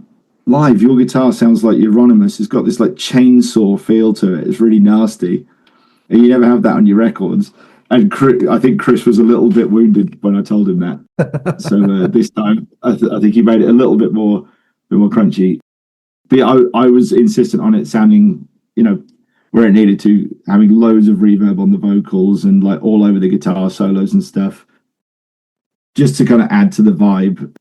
live your guitar sounds like Euronymous. It's got this like chainsaw feel to it. It's really nasty, and you never have that on your records." And I think Chris was a little bit wounded when I told him that. So this time, I think he made it a bit more crunchy. But yeah, I was insistent on it sounding, where it needed to, having loads of reverb on the vocals and like all over the guitar solos and stuff, just to kind of add to the vibe.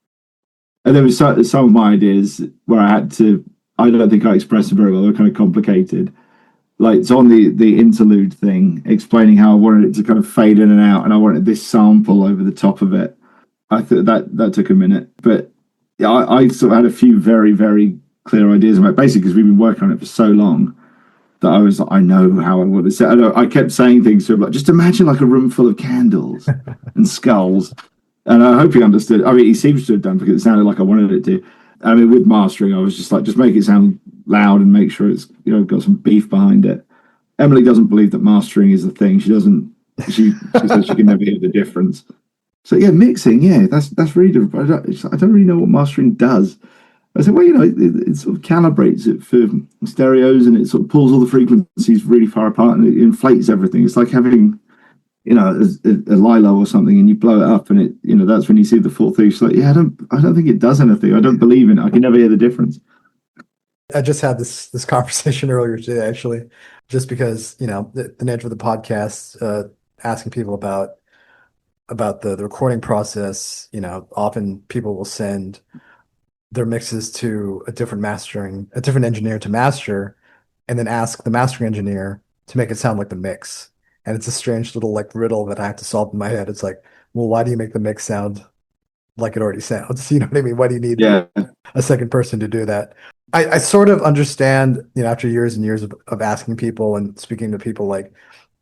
And there was some of my ideas where I don't think I expressed it very well. They were kind of complicated. Like it's on the interlude thing, explaining how I wanted it to kind of fade in and out, and I wanted this sample over the top of it. I thought that took a minute, but yeah, I sort of had a few very, very clear ideas about it, basically because we've been working on it for so long that I was like, I know how I want to say. I kept saying things to him like, just imagine like a room full of candles and skulls, and I hope he understood. I mean, he seems to have done because it sounded like I wanted it to. I mean, with mastering, I was just like, just make it sound loud and make sure it's got some beef behind it. Emily doesn't believe that mastering is a thing. She doesn't. She says she can never hear the difference. So yeah, mixing, yeah, that's really different. I don't really know what mastering does. I said, well, it sort of calibrates it for stereos, and it sort of pulls all the frequencies really far apart, and it inflates everything. It's like having, a lilo or something, and you blow it up, and it, that's when you see the full thing. It's like, yeah, I don't think it does anything. I don't believe in it. I can never hear the difference. I just had this conversation earlier today, actually, just because the nature of the podcast, asking people about the recording process. Often people will send their mixes to a different engineer to master, and then ask the mastering engineer to make it sound like the mix. And it's a strange little like riddle that I have to solve in my head. It's like, well, why do you make the mix sound like it already sounds? You know what I mean? Why do you need a second person to do that? I sort of understand, after years and years of asking people and speaking to people like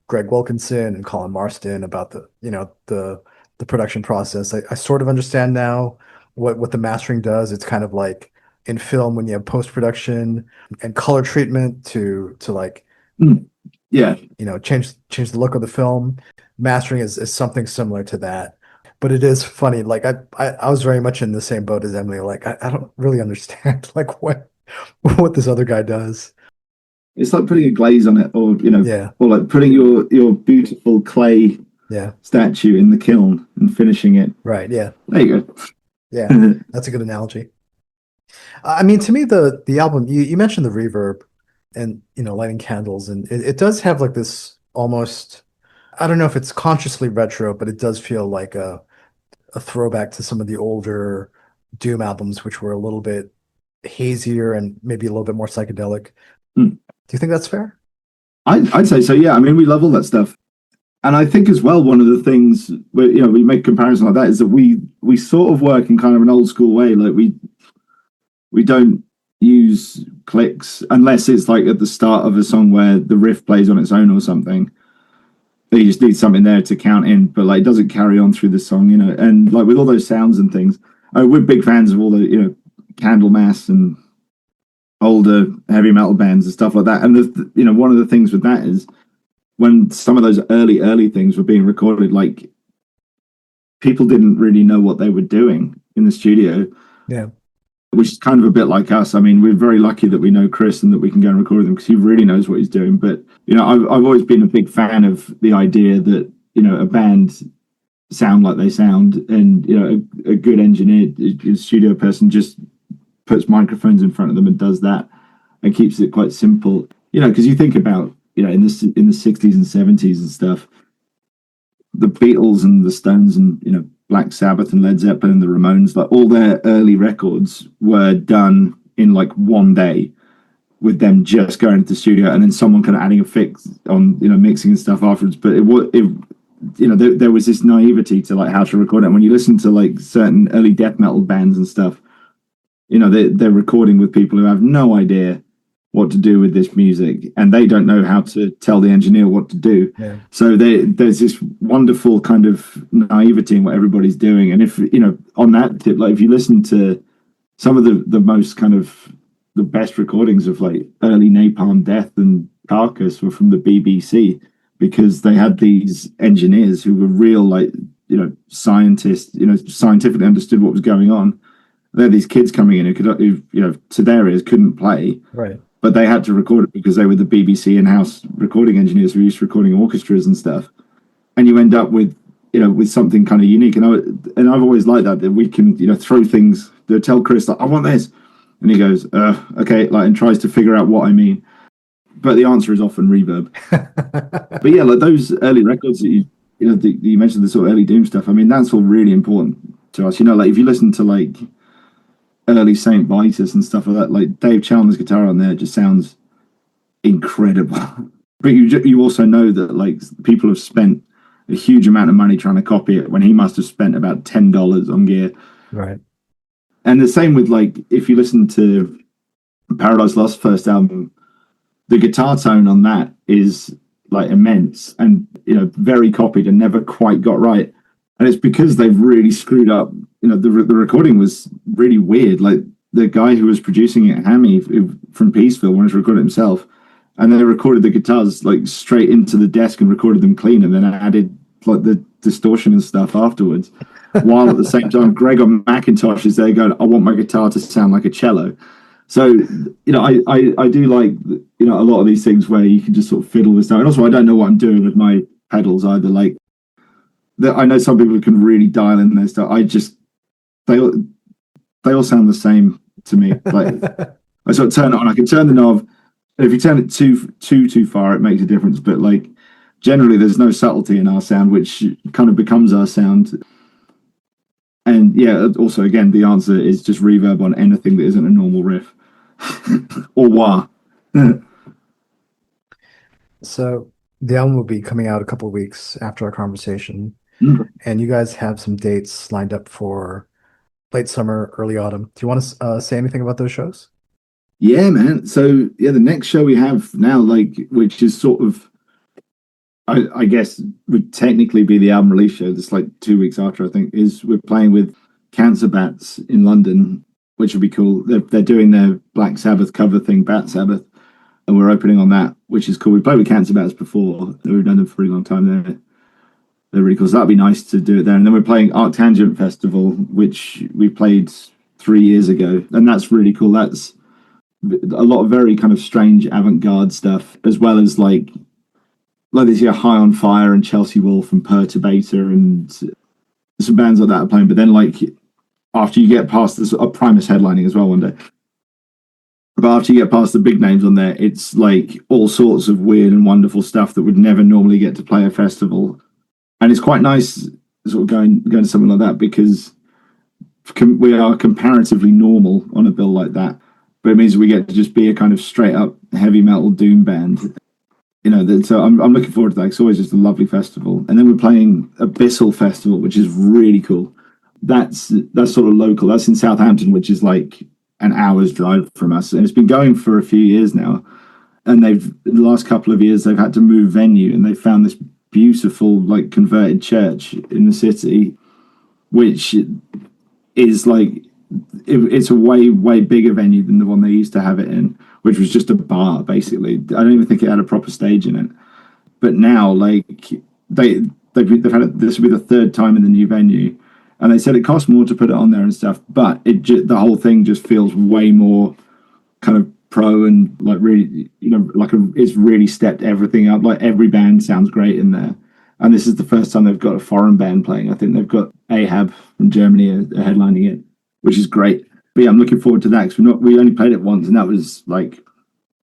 Greg Wilkinson and Colin Marston about the production process. I sort of understand now what the mastering does. It's kind of like in film when you have post-production and color treatment to like change the look of the film. Mastering is something similar to that. But it is funny. Like I was very much in the same boat as Emily. Like I don't really understand like what this other guy does. It's like putting a glaze on it, or Yeah. or like putting your beautiful clay Yeah. statue in the kiln and finishing it. Right. Yeah. There you go. Yeah. That's a good analogy. I mean, to me, the album you mentioned the reverb and lighting candles, and it does have like this almost, I don't know if it's consciously retro, but it does feel like a throwback to some of the older Doom albums, which were a little bit hazier and maybe a little bit more psychedelic. Mm. Do you think that's fair? I'd say so. Yeah, I mean, we love all that stuff, and I think as well, one of the things we make comparisons like that is that we sort of work in kind of an old school way. Like we don't use clicks unless it's like at the start of a song where the riff plays on its own or something. You just need something there to count in, but like it doesn't carry on through the song, And like with all those sounds and things, we're big fans of all the Candlemass and older heavy metal bands and stuff like that. And one of the things with that is when some of those early things were being recorded, like people didn't really know what they were doing in the studio. Yeah. Which is kind of a bit like us. I mean, we're very lucky that we know Chris and that we can go and record with him because he really knows what he's doing. But, I've always been a big fan of the idea that, a band sound like they sound, and, a good engineer, a studio person just puts microphones in front of them and does that and keeps it quite simple. Because you think about, in the 60s and 70s and stuff, the Beatles and the Stones and, Black Sabbath and Led Zeppelin and the Ramones, like all their early records were done in like one day with them just going to the studio and then someone kind of adding a fix on, mixing and stuff afterwards. But there was this naivety to like how to record it. And when you listen to like certain early death metal bands and stuff, they're recording with people who have no idea what to do with this music, and they don't know how to tell the engineer what to do. Yeah. So there's this wonderful kind of naivety in what everybody's doing. And if, on that tip, like if you listen to some of the most kind of the best recordings of like early Napalm Death and Carcass were from the BBC, because they had these engineers who were real, like, scientists, scientifically understood what was going on. There are these kids coming in who to their ears couldn't play, Right. but they had to record it because they were the BBC in-house recording engineers who were used to recording orchestras and stuff. And you end up with, with something kind of unique. And I've always liked that we can, throw things. They'll tell Chris, like, I want this, and he goes, okay, like, and tries to figure out what I mean. But the answer is often reverb. But yeah, like those early records that you mentioned, the sort of early Doom stuff. I mean, that's all really important to us. Like if you listen to like early Saint Vitus and stuff like that, like Dave Chalmers' guitar on there just sounds incredible. But you also know that like people have spent a huge amount of money trying to copy it when he must have spent about $10 on gear. Right. And the same with like if you listen to Paradise Lost first album, the guitar tone on that is like immense and very copied and never quite got right. And it's because they've really screwed up. The recording was really weird. Like the guy who was producing it, Hammy from Peaceville, wanted to record it himself, and they recorded the guitars like straight into the desk and recorded them clean, and then added like the distortion and stuff afterwards. While at the same time, Gregor McIntosh is there going, "I want my guitar to sound like a cello." So I do like a lot of these things where you can just sort of fiddle this down. And also, I don't know what I'm doing with my pedals either. Like I know some people can really dial in their stuff. They all sound the same to me. Like I sort of turn it on. I can turn the knob. And if you turn it too far, it makes a difference. But like generally, there's no subtlety in our sound, which kind of becomes our sound. And yeah, also again, the answer is just reverb on anything that isn't a normal riff or wah. So the album will be coming out a couple of weeks after our conversation, and you guys have some dates lined up for late summer, early autumn. Do you want to say anything about those shows? Yeah, man. So yeah, the next show we have now, like, which is sort of, I guess would technically be the album release show. That's like 2 weeks after, I think, is we're playing with Cancer Bats in London, which would be cool. They're doing their Black Sabbath cover thing, Bat Sabbath, and we're opening on that, which is cool. We played with Cancer Bats before. We've done them for a really long time. They're really cool. So that'd be nice to do it there. And then we're playing Arctangent Festival, which we played 3 years ago, and that's really cool. That's a lot of very kind of strange avant-garde stuff, as well as like this year High on Fire and Chelsea Wolf and Perturbator and some bands like that are playing. But then like after you get past this, Primus headlining as well one day. But after you get past the big names on there, it's like all sorts of weird and wonderful stuff that would never normally get to play a festival. And it's quite nice sort of going to something like that, because we are comparatively normal on a bill like that. But it means we get to just be a kind of straight up heavy metal doom band. So I'm looking forward to that. It's always just a lovely festival. And then we're playing Abyssal Festival, which is really cool. That's sort of local. That's in Southampton, which is like an hour's drive from us. And it's been going for a few years now. And in the last couple of years, they've had to move venue, and they found this beautiful, like, converted church in the city, which is like, it's a way bigger venue than the one they used to have it in, which was just a bar, basically. I don't even think it had a proper stage in it. But now, like, they've had it, this will be the third time in the new venue, and they said it costs more to put it on there and stuff, but the whole thing just feels way more kind of pro and like really, it's really stepped everything up. Like every band sounds great in there, and this is the first time they've got a foreign band playing. I think they've got Ahab from Germany headlining it, which is great. But yeah, I'm looking forward to that, because we only played it once, and that was like,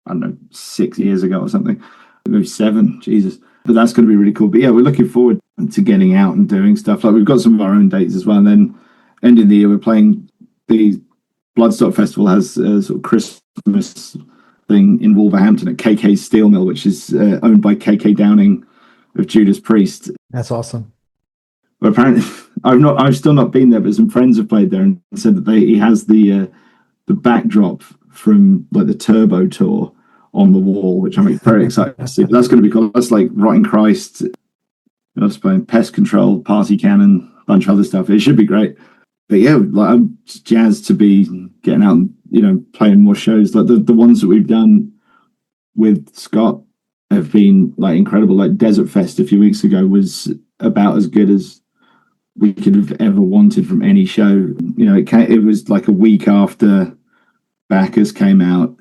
I don't know, 6 years ago or something, maybe 7. Jesus, but that's going to be really cool. But yeah, we're looking forward to getting out and doing stuff. Like we've got some of our own dates as well, and then end of the year we're playing the Bloodstock Festival has a sort of Christmas thing in Wolverhampton at KK's Steel Mill, which is owned by KK Downing of Judas Priest. That's awesome. But apparently, I've still not been there, but some friends have played there and said that he has the the backdrop from like the Turbo tour on the wall, which I'm very excited to see. But that's going to be cool. That's like Rotting Christ, I was playing Pest Control, Party Cannon, a bunch of other stuff. It should be great. But yeah, like I'm jazzed to be getting out and, you know, playing more shows. Like the ones that we've done with Scott have been like incredible. Like Desert Fest a few weeks ago was about as good as we could have ever wanted from any show. You know, it was like a week after Bacchus came out,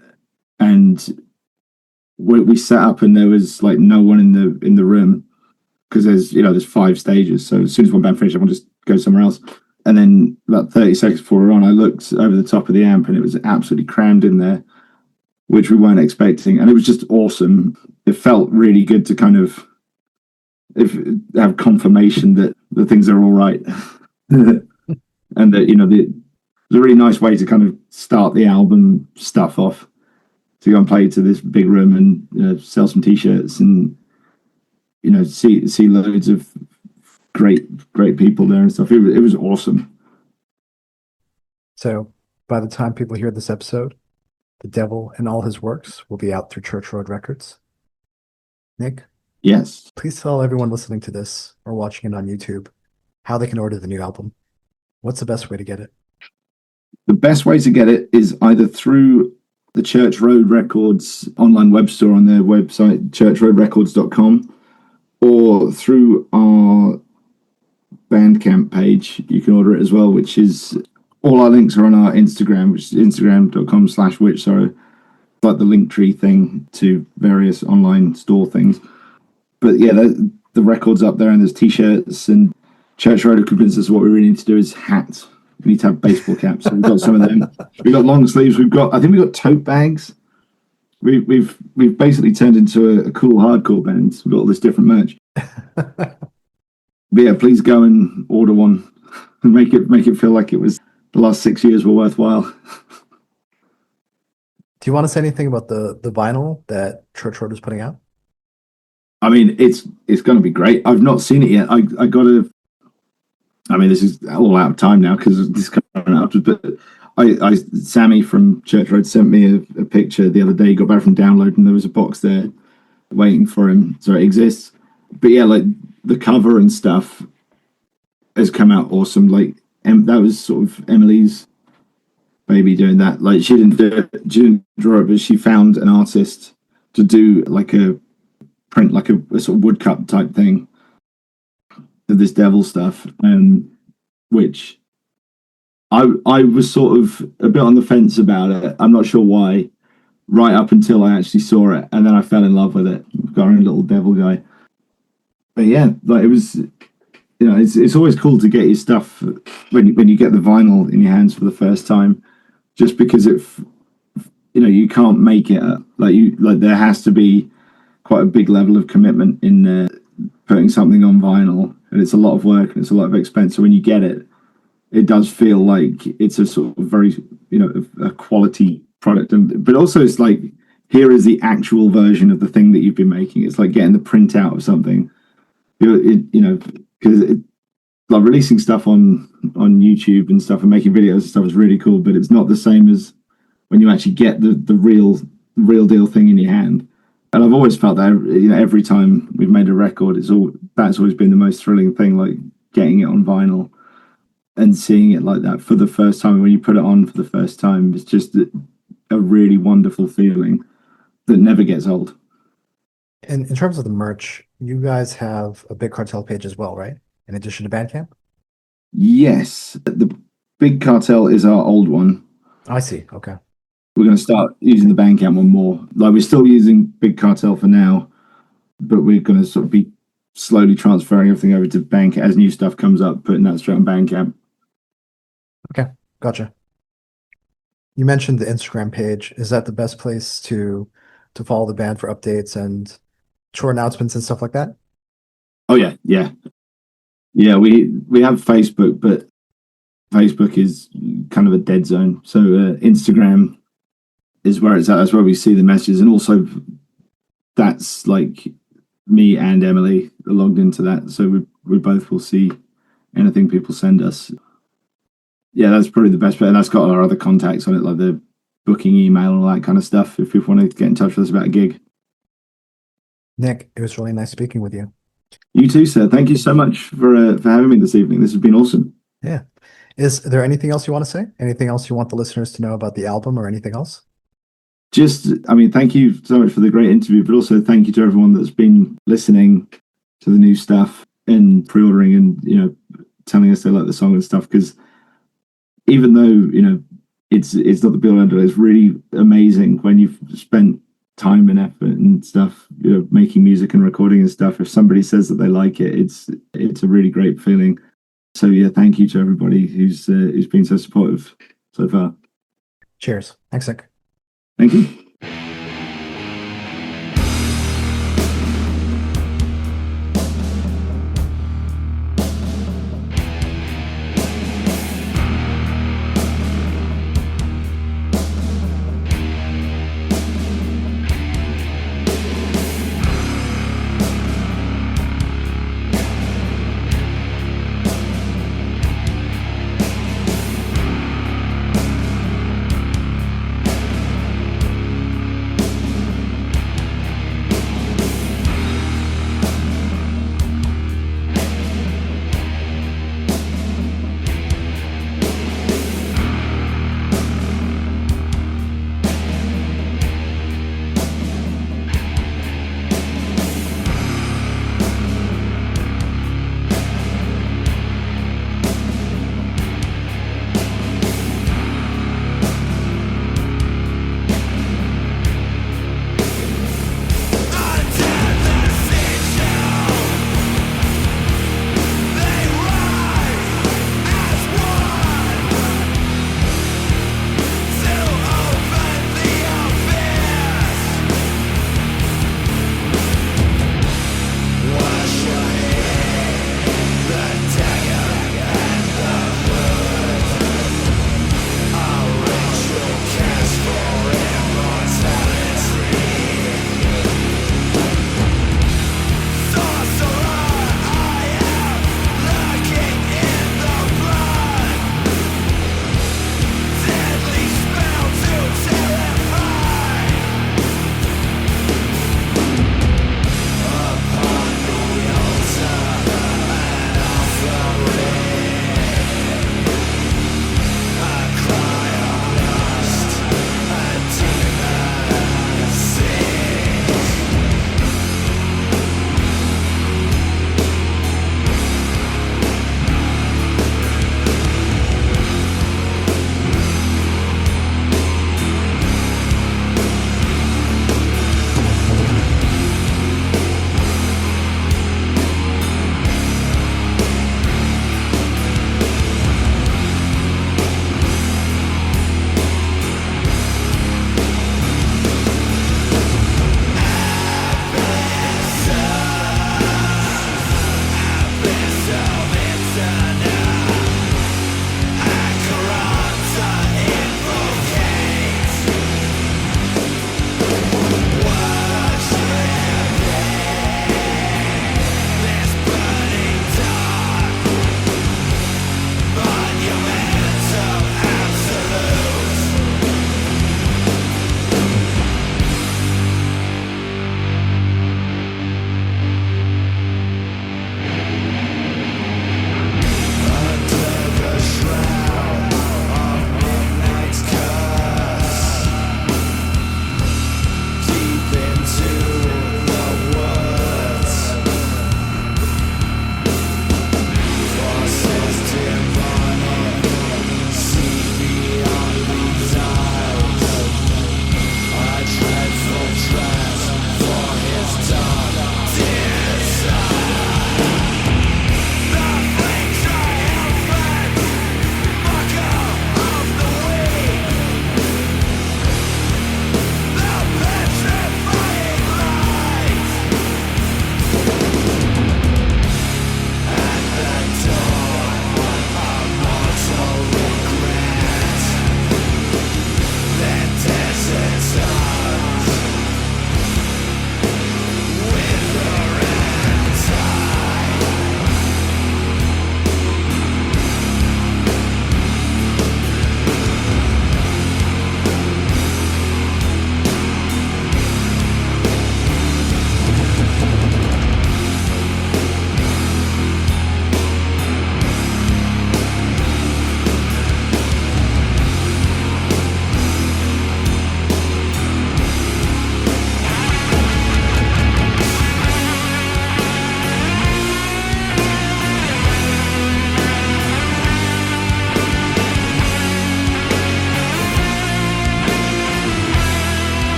and we sat up and there was like no one in the room, because there's 5 stages. So as soon as one band finished, everyone just goes somewhere else. And then about 30 seconds before we were on, I looked over the top of the amp and it was absolutely crammed in there, which we weren't expecting. And it was just awesome. It felt really good to kind of have confirmation that the things are all right. And that, you know, it's a really nice way to kind of start the album stuff off, to go and play to this big room and, you know, sell some t-shirts and, you know, see loads of great people there and stuff. It was awesome. So by the time people hear this episode, The Devil and All His Works will be out through Church Road Records. Nick? Yes. Please tell everyone listening to this or watching it on YouTube how they can order the new album. What's the best way to get it? The best way to get it is either through the Church Road Records online web store on their website, churchroadrecords.com, or through our Bandcamp page. You can order it as well, which is, all our links are on our Instagram, which is instagram.com/witchsorrow, like the link tree thing to various online store things. But yeah, the record's up there, and there's t-shirts, and Church Road have convinced us what we really need to do is hats. We need to have baseball caps. So we've got some of them. We've got long sleeves. I think we've got tote bags. We've basically turned into a cool hardcore band. We've got all this different merch. But yeah, please go and order one and make it feel like it was the last 6 years were worthwhile. Do you want to say anything about the vinyl that Church Road is putting out? I mean, it's going to be great. I've not seen it yet. I got to. I mean, this is all out of time now because this is coming out. But Sammy from Church Road sent me a picture the other day. He got back from download, and there was a box there waiting for him. So it exists. But yeah, like the cover and stuff has come out awesome. Like that was sort of Emily's baby doing that. Like she didn't draw it, but she found an artist to do like a print, like a sort of woodcut type thing of this devil stuff, which I was sort of a bit on the fence about it. I'm not sure why, right up until I actually saw it, and then I fell in love with it. Got our own little devil guy. But yeah, like it was, you know, it's always cool to get your stuff when you get the vinyl in your hands for the first time, just because you know, you can't make it up. Like there has to be quite a big level of commitment in putting something on vinyl, and it's a lot of work and it's a lot of expense. So when you get it, it does feel like it's a sort of very, you know, a quality product. But also it's like, here is the actual version of the thing that you've been making. It's like getting the print out of something. You know, because like releasing stuff on YouTube and stuff and making videos and stuff is really cool, but it's not the same as when you actually get the real deal thing in your hand. And I've always felt that, you know, every time we've made a record, that's always been the most thrilling thing, like getting it on vinyl and seeing it like that for the first time. When you put it on for the first time, it's just a really wonderful feeling that never gets old. And in terms of the merch, you guys have a Big Cartel page as well, right? In addition to Bandcamp? Yes. The Big Cartel is our old one. I see. Okay. We're going to start using the Bandcamp one more. Like, we're still using Big Cartel for now, but we're going to sort of be slowly transferring everything over to Bandcamp as new stuff comes up, putting that straight on Bandcamp. Okay. Gotcha. You mentioned the Instagram page. Is that the best place to follow the band for updates and tour announcements and stuff like that? Oh yeah. We have Facebook, but Facebook is kind of a dead zone. So Instagram is where it's at. That's where we see the messages, and also that's like me and Emily are logged into that, so we both will see anything people send us. Yeah, that's probably the best bit. And that's got our other contacts on it, like the booking email and all that kind of stuff, if people want to get in touch with us about a gig. Nick, it was really nice speaking with you. You too, sir. Thank you so much for having me this evening. This has been awesome. Yeah. Is there anything else you want to say? Anything else you want the listeners to know about the album or anything else? Just, I mean, thank you so much for the great interview, but also thank you to everyone that's been listening to the new stuff and pre-ordering and, you know, telling us they like the song and stuff. Because even though, you know, it's not the be-all end-all, it's really amazing when you've spent time and effort and stuff, you know, making music and recording and stuff. If somebody says that they like it, it's a really great feeling. So yeah, thank you to everybody who's been so supportive so far. Cheers. Thanks, Nick. Thank you.